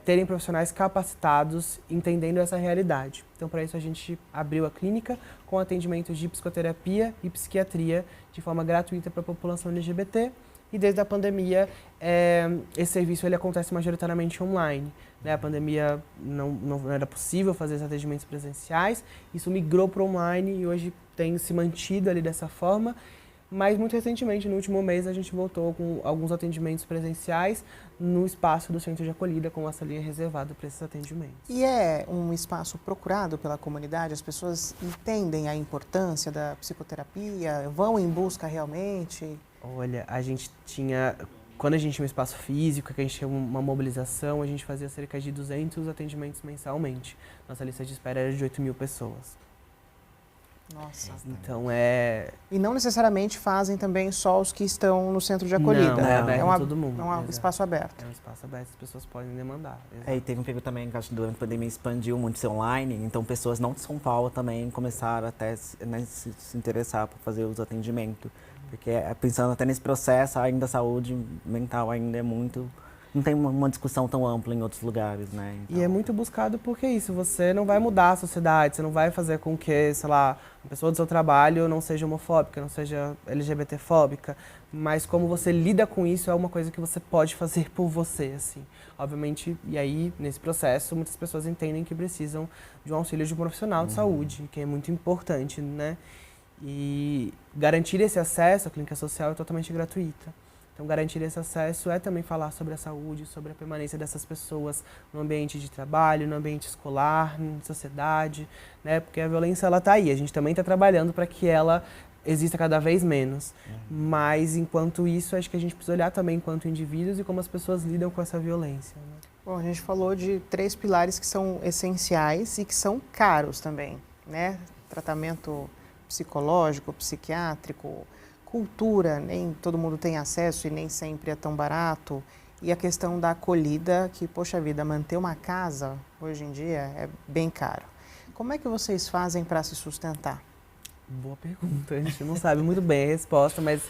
terem profissionais capacitados entendendo essa realidade. Então, para isso, a gente abriu a clínica com atendimentos de psicoterapia e psiquiatria de forma gratuita para a população LGBT. E desde a pandemia, esse serviço ele acontece majoritariamente online. Né? A pandemia não era possível fazer esses atendimentos presenciais, isso migrou para online e hoje tem se mantido ali dessa forma. Mas muito recentemente, no último mês, a gente voltou com alguns atendimentos presenciais no espaço do centro de acolhida, com essa linha reservada para esses atendimentos.
E é um espaço procurado pela comunidade? As pessoas entendem a importância da psicoterapia? Vão em busca realmente?
Olha, a gente tinha... Quando a gente tinha um espaço físico, que a gente tinha uma mobilização, a gente fazia cerca de 200 atendimentos mensalmente. Nossa lista de espera era de 8.000 pessoas.
Nossa.
Então é...
E não necessariamente fazem também só os que estão no centro de acolhida.
Não, é aberto a todo mundo.
É um espaço aberto.
É um espaço aberto, as pessoas podem demandar.
E teve um período também que acho que durante a pandemia expandiu muito ser online, então pessoas não de São Paulo também começaram até se interessar por fazer os atendimentos. Porque pensando até nesse processo, ainda a saúde mental ainda é muito... Não tem uma discussão tão ampla em outros lugares, né? Então...
E é muito buscado porque isso, você não vai mudar a sociedade, você não vai fazer com que, sei lá, a pessoa do seu trabalho não seja homofóbica, não seja LGBTfóbica, mas como você lida com isso é uma coisa que você pode fazer por você, assim. Obviamente, e aí, nesse processo, muitas pessoas entendem que precisam de um auxílio de um profissional de saúde, que é muito importante, né? E garantir esse acesso à clínica social é totalmente gratuita. Então, garantir esse acesso é também falar sobre a saúde, sobre a permanência dessas pessoas no ambiente de trabalho, no ambiente escolar, na sociedade, né? Porque a violência, ela está aí. A gente também está trabalhando para que ela exista cada vez menos. Mas, enquanto isso, acho que a gente precisa olhar também enquanto indivíduos e como as pessoas lidam com essa violência, né?
Bom, a gente falou de 3 pilares que são essenciais e que são caros também, né? Tratamento psicológico, psiquiátrico, cultura, nem todo mundo tem acesso e nem sempre é tão barato. E a questão da acolhida, que, poxa vida, manter uma casa hoje em dia é bem caro. Como é que vocês fazem para se sustentar?
Boa pergunta, a gente não sabe muito bem a resposta, mas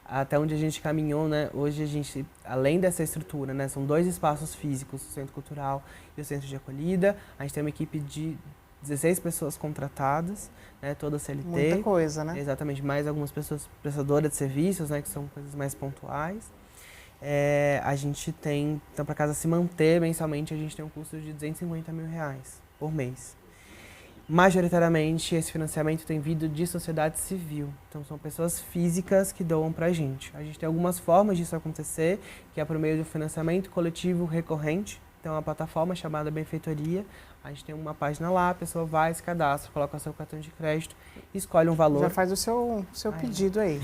até onde a gente caminhou, né? Hoje a gente, além dessa estrutura, né? São 2 espaços físicos, o Centro Cultural e o Centro de Acolhida. A gente tem uma equipe de 16 pessoas contratadas, né, toda CLT.
Muita coisa, né?
Exatamente, mais algumas pessoas prestadoras de serviços, né, que são coisas mais pontuais. A gente tem, então para casa se manter mensalmente, a gente tem um custo de R$250 mil por mês. Majoritariamente, esse financiamento tem vindo de sociedade civil, então são pessoas físicas que doam para a gente. A gente tem algumas formas disso acontecer, que é por meio do financiamento coletivo recorrente. Então, é uma plataforma chamada Benfeitoria. A gente tem uma página lá, a pessoa vai, se cadastra, coloca seu cartão de crédito, escolhe um valor.
Já faz o seu pedido aí.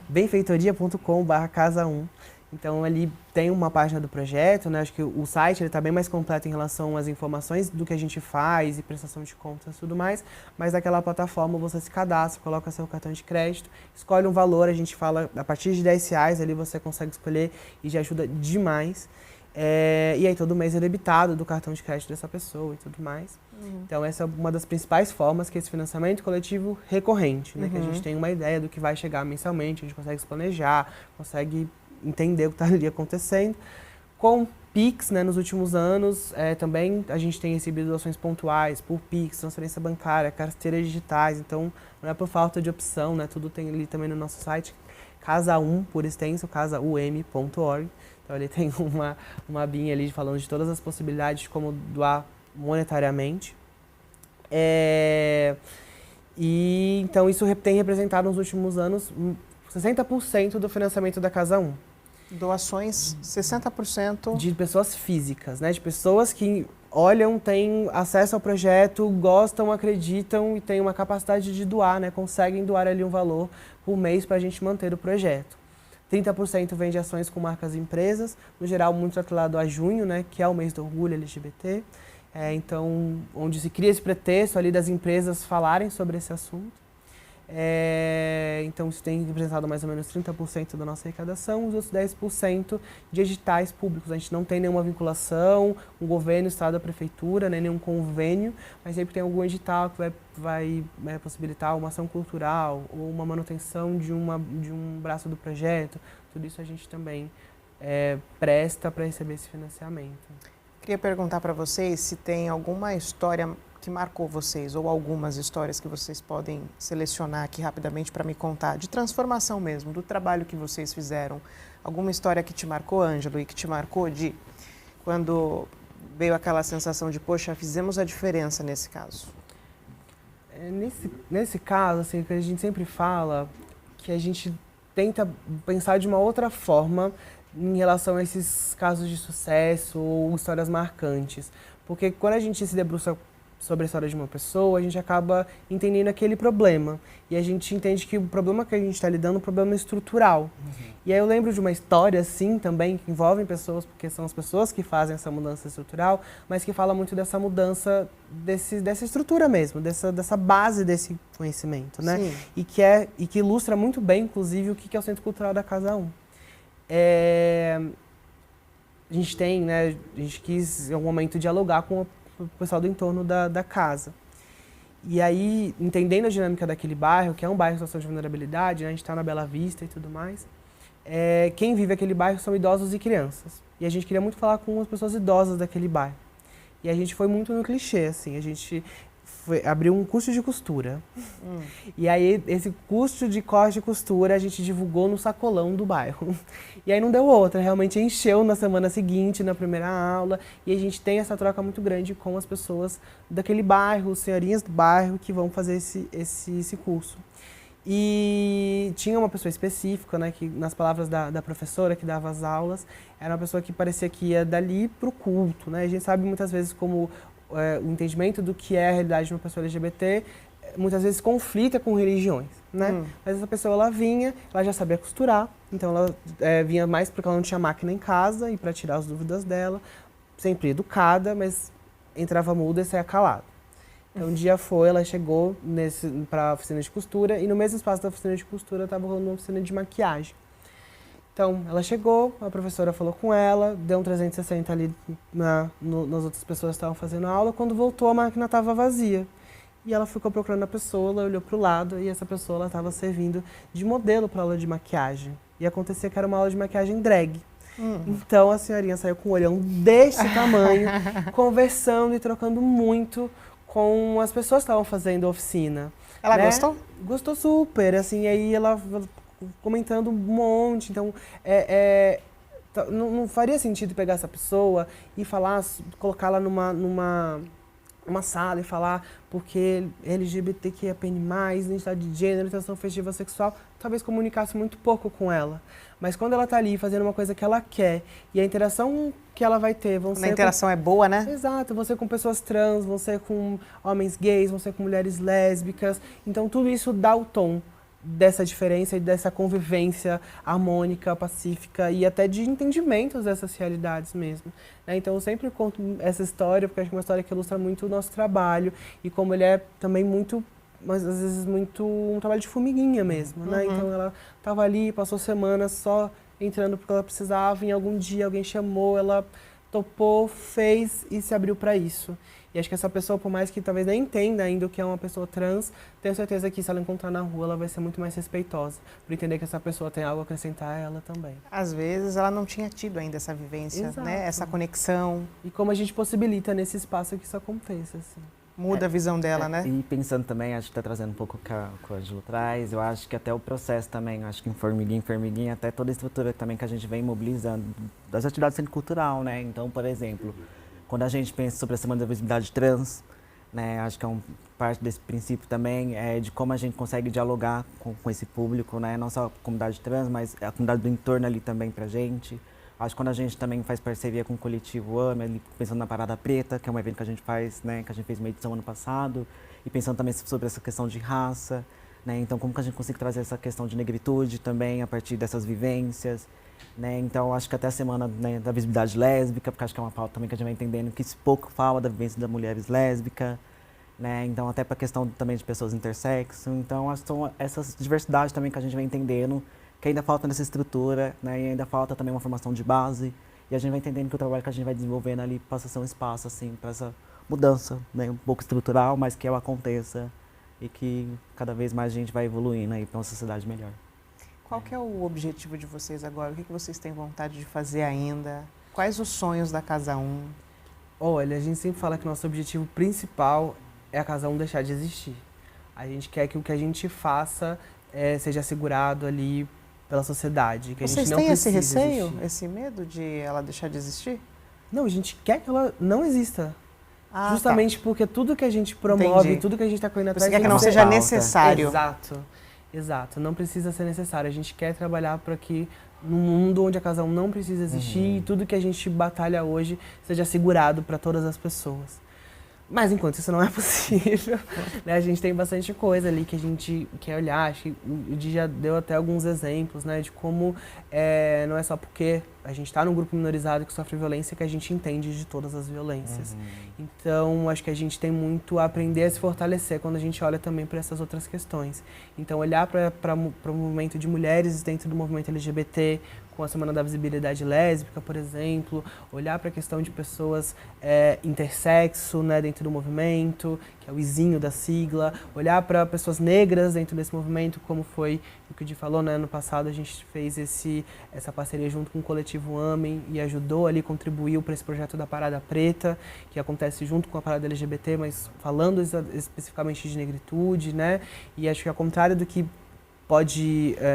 benfeitoria.com/casa1. Então, ali tem uma página do projeto, né? Acho que o site está bem mais completo em relação às informações do que a gente faz e prestação de contas e tudo mais. Mas naquela plataforma você se cadastra, coloca seu cartão de crédito, escolhe um valor, a gente fala a partir de R$10, ali você consegue escolher e já ajuda demais. E aí todo mês é debitado do cartão de crédito dessa pessoa e tudo mais. Então essa é uma das principais formas, que é esse financiamento coletivo recorrente, né? Que a gente tem uma ideia do que vai chegar mensalmente, a gente consegue se planejar, consegue entender o que está ali acontecendo. Com Pix, né, nos últimos anos, também a gente tem recebido doações pontuais por Pix, transferência bancária, carteiras digitais, então não é por falta de opção, né? Tudo tem ali também no nosso site, casa1, por extenso, casaum.org. Então, ele tem uma abinha ali falando de todas as possibilidades de como doar monetariamente. E então isso tem representado nos últimos anos 60% do financiamento da Casa 1.
Doações, 60%.
De pessoas físicas, né? De pessoas que olham, têm acesso ao projeto, gostam, acreditam e têm uma capacidade de doar, né? Conseguem doar ali um valor por mês para a gente manter o projeto. 30% vem de ações com marcas e empresas, no geral muito atrelado a junho, né, que é o mês do orgulho LGBT. Então, onde se cria esse pretexto ali das empresas falarem sobre esse assunto. Então, isso tem representado mais ou menos 30% da nossa arrecadação, os outros 10% de editais públicos. A gente não tem nenhuma vinculação, o governo, o estado, a prefeitura, né, nenhum convênio, mas sempre tem algum edital que vai possibilitar uma ação cultural ou uma manutenção de um braço do projeto. Tudo isso a gente também presta para receber esse financiamento.
Queria perguntar para vocês se tem alguma história que marcou vocês, ou algumas histórias que vocês podem selecionar aqui rapidamente para me contar, de transformação mesmo, do trabalho que vocês fizeram. Alguma história que te marcou, Ângelo, e que te marcou de quando veio aquela sensação de, poxa, fizemos a diferença nesse caso?
Nesse caso, assim, que a gente sempre fala, que a gente tenta pensar de uma outra forma em relação a esses casos de sucesso ou histórias marcantes. Porque quando a gente se debruça sobre a história de uma pessoa, a gente acaba entendendo aquele problema. E a gente entende que o problema que a gente está lidando é um problema estrutural. E aí eu lembro de uma história, assim, também, que envolve pessoas, porque são as pessoas que fazem essa mudança estrutural, mas que fala muito dessa mudança, dessa estrutura mesmo, dessa base desse conhecimento, né?
Sim.
E que ilustra muito bem, inclusive, o que é o Centro Cultural da Casa 1. A gente tem, né, a gente quis em algum momento dialogar com o pessoal do entorno da casa. E aí, entendendo a dinâmica daquele bairro, que é um bairro em situação de vulnerabilidade, né, a gente está na Bela Vista e tudo mais, quem vive aquele bairro são idosos e crianças. E a gente queria muito falar com as pessoas idosas daquele bairro. E a gente foi muito no clichê, assim, a gente abriu um curso de costura. E aí, esse curso de corte e costura a gente divulgou no sacolão do bairro. E aí não deu outra, realmente encheu na semana seguinte, na primeira aula. E a gente tem essa troca muito grande com as pessoas daquele bairro, as senhorinhas do bairro que vão fazer esse curso. E tinha uma pessoa específica, né, que nas palavras da professora que dava as aulas, era uma pessoa que parecia que ia dali pro culto, né? A gente sabe muitas vezes como o entendimento do que é a realidade de uma pessoa LGBT muitas vezes conflita com religiões, né? Mas essa pessoa, ela vinha, ela já sabia costurar, então ela vinha mais porque ela não tinha máquina em casa e para tirar as dúvidas dela, sempre educada, mas entrava muda e saía calada. Então um dia ela chegou para a oficina de costura e no mesmo espaço da oficina de costura estava rolando uma oficina de maquiagem. Então, ela chegou, a professora falou com ela, deu um 360 ali nas outras pessoas que estavam fazendo a aula. Quando voltou, a máquina estava vazia. E ela ficou procurando a pessoa, ela olhou para o lado e essa pessoa estava servindo de modelo para a aula de maquiagem. E acontecia que era uma aula de maquiagem drag. Então, a senhorinha saiu com um olhão desse tamanho, conversando e trocando muito com as pessoas que estavam fazendo a oficina.
Ela gostou?
Gostou super, assim, e aí ela comentando um monte, então não faria sentido pegar essa pessoa e falar, colocá-la numa sala e falar porque LGBTQIAPN+, identidade de gênero, orientação festiva sexual, talvez comunicasse muito pouco com ela. Mas quando ela está ali fazendo uma coisa que ela quer e a interação que ela vai ter vão ser...
A interação é boa, né?
Exato, vão ser com pessoas trans, vão ser com homens gays, vão ser com mulheres lésbicas, então tudo isso dá o tom dessa diferença e dessa convivência harmônica, pacífica e até de entendimentos dessas realidades mesmo, né? Então eu sempre conto essa história porque acho que é uma história que ilustra muito o nosso trabalho e como ele é também muito, mas às vezes muito um trabalho de formiguinha mesmo, né? Então ela estava ali, passou semanas só entrando porque ela precisava, em algum dia alguém chamou, ela topou, fez e se abriu para isso. E acho que essa pessoa, por mais que talvez nem entenda ainda o que é uma pessoa trans, tenho certeza que se ela encontrar na rua, ela vai ser muito mais respeitosa, por entender que essa pessoa tem algo a acrescentar a ela também.
Às vezes ela não tinha tido ainda essa vivência, né? Essa conexão.
E como a gente possibilita nesse espaço que isso aconteça, assim.
Muda a visão dela, né?
E pensando também, acho que está trazendo um pouco o que a Ângela traz, eu acho que até o processo também, acho que em formiguinha, até toda a estrutura também que a gente vem mobilizando das atividades do centro cultural, né? Então, por exemplo, quando a gente pensa sobre a Semana da Visibilidade Trans, né, acho que é parte desse princípio também de como a gente consegue dialogar com esse público, né? Não só a comunidade trans, mas a comunidade do entorno ali também pra gente. Acho que quando a gente também faz parceria com o coletivo AME, ali, pensando na Parada Preta, que é um evento que a gente faz, né, que a gente fez uma edição ano passado, e pensando também sobre essa questão de raça, né? Então como que a gente consegue trazer essa questão de negritude também a partir dessas vivências, né? Então acho que até a semana, né, da visibilidade lésbica, porque acho que é uma pauta também que a gente vai entendendo que se pouco fala da vivência das mulheres lésbicas, né? Então até para a questão também de pessoas intersexo. Então acho que são essas diversidades também que a gente vai entendendo, que ainda falta nessa estrutura, né? E ainda falta também uma formação de base, e a gente vai entendendo que o trabalho que a gente vai desenvolvendo ali passa a ser um espaço assim para essa mudança, né, um pouco estrutural, mas que ela aconteça e que cada vez mais a gente vai evoluindo aí para uma sociedade melhor.
Qual que é o objetivo de vocês agora? O que vocês têm vontade de fazer ainda? Quais os sonhos da Casa 1?
Olha, a gente sempre fala que nosso objetivo principal é a Casa 1 deixar de existir. A gente quer que o que a gente faça seja assegurado ali pela sociedade. Que
Vocês
a gente não
têm esse
precisa
receio,
existir.
esse medo de ela deixar de existir?
Não, a gente quer que ela não exista.
Ah,
justamente porque tudo que a gente promove,
Entendi.
tudo que a gente está correndo atrás...
Você quer que
tem
não
ser
seja
pauta.
necessário.
Exato, não precisa ser necessário. A gente quer trabalhar para que num mundo onde a Casa 1 não precisa existir e tudo que a gente batalha hoje seja assegurado para todas as pessoas. Mas enquanto isso não é possível, né, a gente tem bastante coisa ali que a gente quer olhar. Acho que o Di já deu até alguns exemplos, né, de como não é só porque a gente está num grupo minorizado que sofre violência que a gente entende de todas as violências. Então, acho que a gente tem muito a aprender a se fortalecer quando a gente olha também para essas outras questões. Então, olhar para o movimento de mulheres dentro do movimento LGBT, com a Semana da Visibilidade Lésbica, por exemplo, olhar para a questão de pessoas intersexo, né, dentro do movimento, que é o izinho da sigla, olhar para pessoas negras dentro desse movimento, como foi o que o Di falou, né, ano passado a gente fez essa parceria junto com o coletivo Amem e ajudou ali, contribuiu para esse projeto da Parada Preta, que acontece junto com a Parada LGBT, mas falando especificamente de negritude, né, e acho que ao contrário do que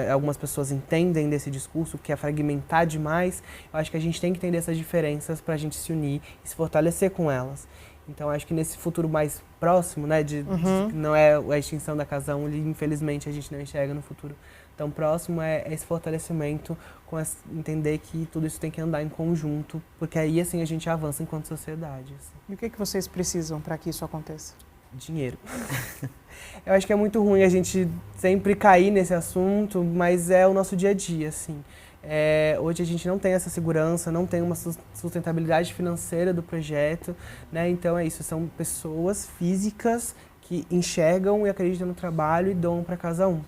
algumas pessoas entendem desse discurso, que é fragmentar demais, eu acho que a gente tem que entender essas diferenças para a gente se unir e se fortalecer com elas. Então, acho que nesse futuro mais próximo, né, não é a extinção da Casa 1, infelizmente a gente não enxerga no futuro tão próximo, é esse fortalecimento, entender que tudo isso tem que andar em conjunto, porque aí, assim, a gente avança enquanto sociedade. Assim.
E o que vocês precisam para que isso aconteça?
Dinheiro. Eu acho que é muito ruim a gente sempre cair nesse assunto, mas é o nosso dia a dia, assim. Hoje a gente não tem essa segurança, não tem uma sustentabilidade financeira do projeto, né? Então é isso, são pessoas físicas que enxergam e acreditam no trabalho e doam para Casa 1.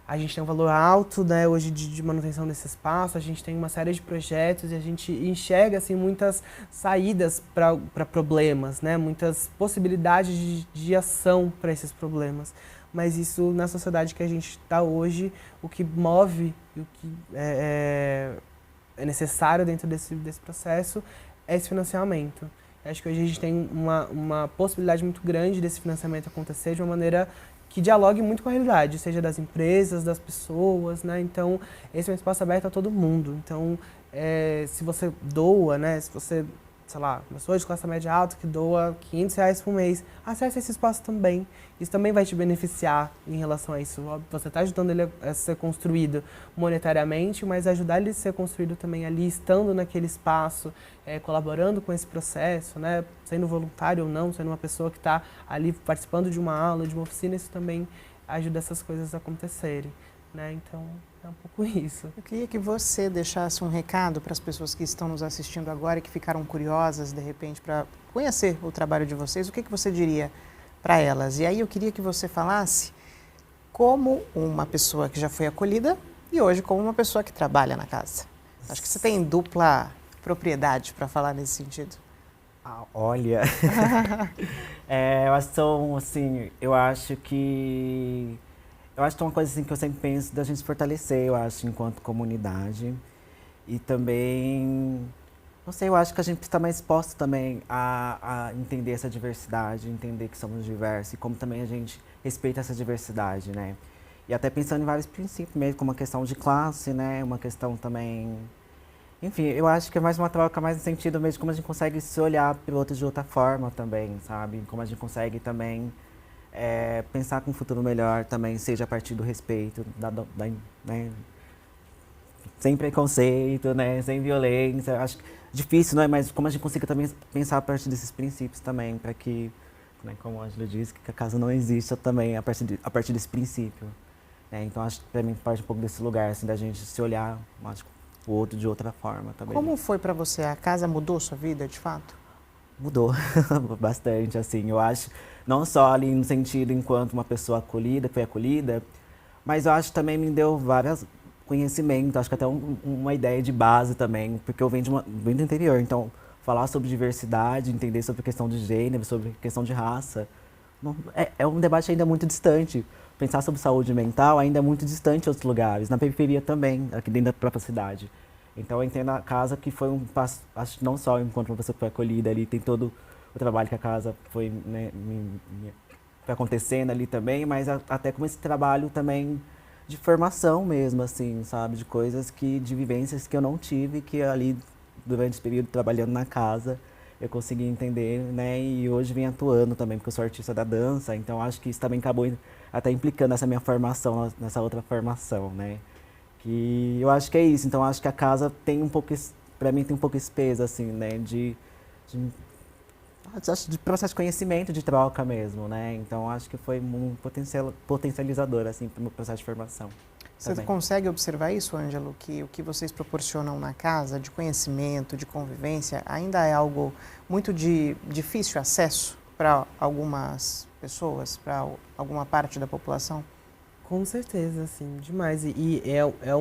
A gente tem um valor alto, né, hoje de manutenção desse espaço, a gente tem uma série de projetos e a gente enxerga assim, muitas saídas para problemas, né, muitas possibilidades de ação para esses problemas. Mas isso, na sociedade que a gente está hoje, o que move e o que é necessário dentro desse processo é esse financiamento. Eu acho que hoje a gente tem uma possibilidade muito grande desse financiamento acontecer de uma maneira que dialogue muito com a realidade, seja das empresas, das pessoas, né? Então, esse é um espaço aberto a todo mundo. Então, se você doa, né? Se você, sei lá, uma pessoa de classe média alta que doa R$500 por mês, acesse esse espaço também. Isso também vai te beneficiar em relação a isso. Você está ajudando ele a ser construído monetariamente, mas ajudar ele a ser construído também ali, estando naquele espaço, colaborando com esse processo, né? Sendo voluntário ou não, sendo uma pessoa que está ali participando de uma aula, de uma oficina, isso também ajuda essas coisas a acontecerem, né? Então, é um pouco isso.
Eu queria que você deixasse um recado para as pessoas que estão nos assistindo agora e que ficaram curiosas, de repente, para conhecer o trabalho de vocês. O que você diria para elas? E aí eu queria que você falasse como uma pessoa que já foi acolhida e hoje como uma pessoa que trabalha na casa. Acho que você tem dupla propriedade para falar nesse sentido.
Olha, eu acho que são, assim, eu acho que é uma coisa assim, que eu sempre penso da gente fortalecer, eu acho, enquanto comunidade. E também, não sei, eu acho que a gente está mais exposto também a entender essa diversidade, entender que somos diversos e como também a gente respeita essa diversidade, né? E até pensando em vários princípios mesmo, como a questão de classe, né? Uma questão também... Enfim, eu acho que é mais uma troca, mais no sentido mesmo de como a gente consegue se olhar para o outro de outra forma também, sabe? Como a gente consegue também pensar com um futuro melhor também, seja a partir do respeito, né? Sem preconceito, né? Sem violência. Eu acho difícil, não é? Mas como a gente consiga também pensar a partir desses princípios também, para que, né, como a Ângela disse, que a casa não exista também a partir desse princípio. Então, acho que para mim parte um pouco desse lugar, assim, da gente se olhar, acho, o outro de outra forma também.
Como foi para você? A casa mudou sua vida, de fato?
Mudou bastante, assim, eu acho, não só ali no sentido enquanto uma pessoa acolhida, que foi acolhida, mas eu acho que também me deu vários conhecimentos, acho que até uma ideia de base também, porque eu venho do interior, então falar sobre diversidade, entender sobre questão de gênero, sobre questão de raça, é um debate ainda muito distante. Pensar sobre saúde mental ainda é muito distante em outros lugares, na periferia também, aqui dentro da própria cidade. Então eu entendo a casa que foi um passo, acho que não só enquanto uma pessoa que foi acolhida ali, tem todo o trabalho que a casa foi, né, foi acontecendo ali também, mas até como esse trabalho também de formação mesmo, assim, sabe? De coisas de vivências que eu não tive, que ali, durante esse período trabalhando na casa, eu consegui entender, né? E hoje vim atuando também, porque eu sou artista da dança, então acho que isso também acabou até implicando essa minha formação, nessa outra formação, né? Que eu acho que é isso, então acho que a casa tem um pouco, pra mim tem um pouco esse peso, assim, né? De Acho de processo de conhecimento, de troca mesmo, né? Então acho que foi um potencializador, assim, para o meu processo de formação.
Você
também.
consegue observar isso, Ângelo, que o que vocês proporcionam na casa, de conhecimento, de convivência, ainda é algo muito de difícil acesso para algumas pessoas, para alguma parte da população?
Com certeza, assim, demais. E é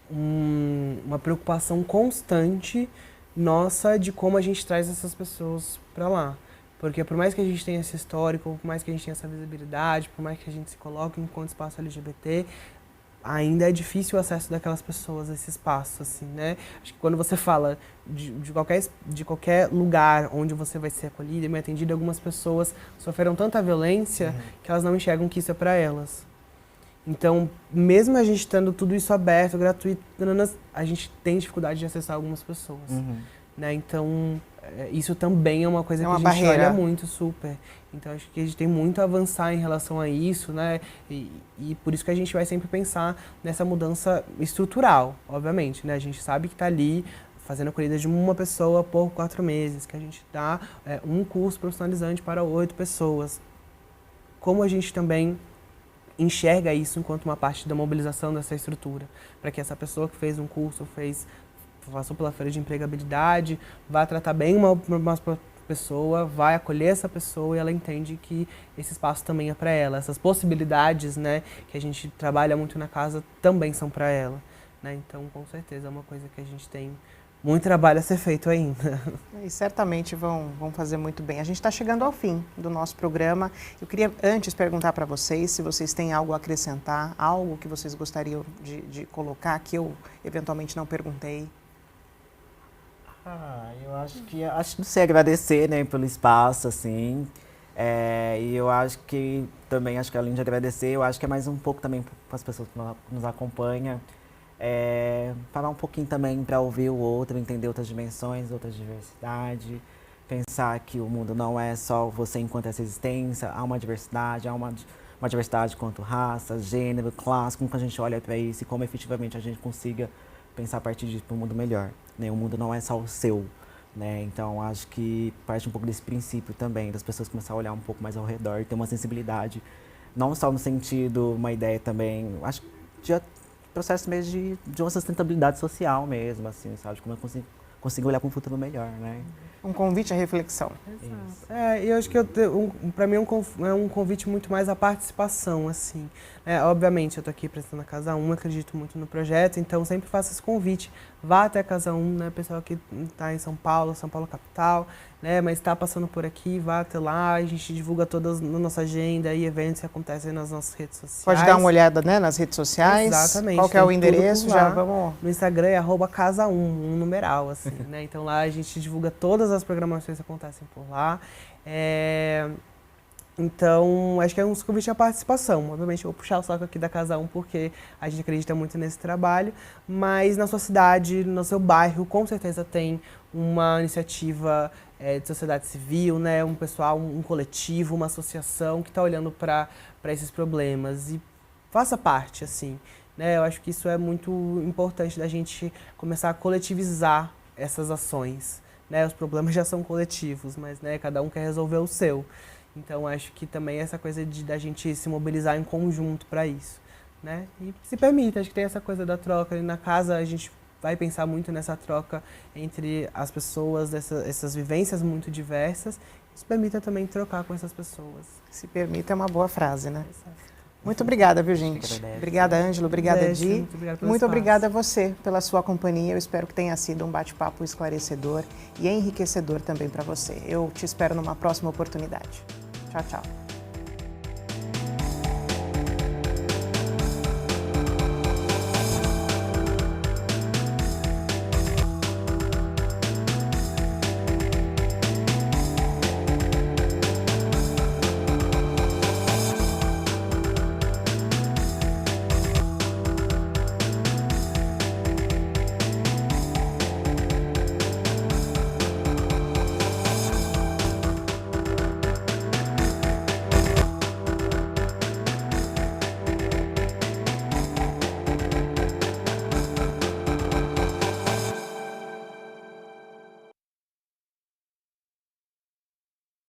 uma preocupação constante nossa de como a gente traz essas pessoas para lá. Porque por mais que a gente tenha esse histórico, por mais que a gente tenha essa visibilidade, por mais que a gente se coloque enquanto espaço LGBT, ainda é difícil o acesso daquelas pessoas a esse espaço, assim, né? Acho que quando você fala de qualquer lugar onde você vai ser acolhida e bem atendida, algumas pessoas sofreram tanta violência que elas não enxergam que isso é para elas. Então, mesmo a gente tendo tudo isso aberto, gratuito, a gente tem dificuldade de acessar algumas pessoas, né? Então, isso também é uma coisa que a gente olha muito, super. Então, acho que a gente tem muito a avançar em relação a isso, né? E por isso que a gente vai sempre pensar nessa mudança estrutural, obviamente, né? A gente sabe que está ali fazendo a acolhida de uma pessoa por 4 meses, que a gente dá um curso profissionalizante para 8 pessoas. Como a gente também enxerga isso enquanto uma parte da mobilização dessa estrutura, para que essa pessoa que fez um curso, passou pela feira de empregabilidade, vá tratar bem uma pessoa, vai acolher essa pessoa e ela entende que esse espaço também é para ela. Essas possibilidades, né, que a gente trabalha muito na casa também são para ela, né? Então, com certeza, é uma coisa que a gente tem muito trabalho a ser feito ainda.
E certamente vão fazer muito bem. A gente está chegando ao fim do nosso programa. Eu queria antes perguntar para vocês se vocês têm algo a acrescentar, algo que vocês gostariam de colocar, que eu eventualmente não perguntei.
Eu acho que não sei, agradecer, né, pelo espaço, assim. E eu acho que também, além de agradecer, eu acho que é mais um pouco também para as pessoas que nos acompanham. Falar um pouquinho também para ouvir o outro, entender outras dimensões, outra diversidade, pensar que o mundo não é só você enquanto essa existência, há uma diversidade, uma diversidade quanto raça, gênero, classe, como que a gente olha para isso e como efetivamente a gente consiga pensar a partir disso para um mundo melhor, né? O mundo não é só o seu, né? Então acho que parte um pouco desse princípio também, das pessoas começar a olhar um pouco mais ao redor, ter uma sensibilidade, não só no sentido, uma ideia também, acho que processo mesmo de uma sustentabilidade social mesmo, assim, sabe? Como eu consigo olhar para um futuro melhor, né?
Um convite à reflexão.
Exato. Eu acho que para mim é um convite muito mais à participação, assim. Obviamente, eu estou aqui prestando a Casa 1, acredito muito no projeto, então sempre faço esse convite. Vá até a Casa 1, né? Pessoal que está em São Paulo capital, né? Mas está passando por aqui, vá até lá, a gente divulga todas na nossa agenda e eventos que acontecem nas nossas redes sociais.
Pode dar uma olhada, né, nas redes sociais.
Exatamente.
Qual que é o endereço? Já vamos.
No Instagram é @casa1, um numeral, assim, né? Então lá a gente divulga todas as programações que acontecem por lá. Então, acho que é um convite à participação. Obviamente, eu vou puxar o saco aqui da Casa 1 porque a gente acredita muito nesse trabalho, mas na sua cidade, no seu bairro, com certeza tem uma iniciativa de sociedade civil, né? Um pessoal, um coletivo, uma associação que está olhando para esses problemas e faça parte, assim, né? Eu acho que isso é muito importante da gente começar a coletivizar essas ações, né? Os problemas já são coletivos, mas, né, cada um quer resolver o seu. Então, acho que também essa coisa da gente se mobilizar em conjunto para isso, né? E se permita, acho que tem essa coisa da troca. E na casa, a gente vai pensar muito nessa troca entre as pessoas, essas vivências muito diversas. Se permita também trocar com essas pessoas.
Se permita é uma boa frase, né? Muito obrigada, viu, gente? Obrigada, Ângelo. Obrigada, Di. Muito obrigada a você pela sua companhia. Eu espero que tenha sido um bate-papo esclarecedor e enriquecedor também para você. Eu te espero numa próxima oportunidade. Tchau, tchau.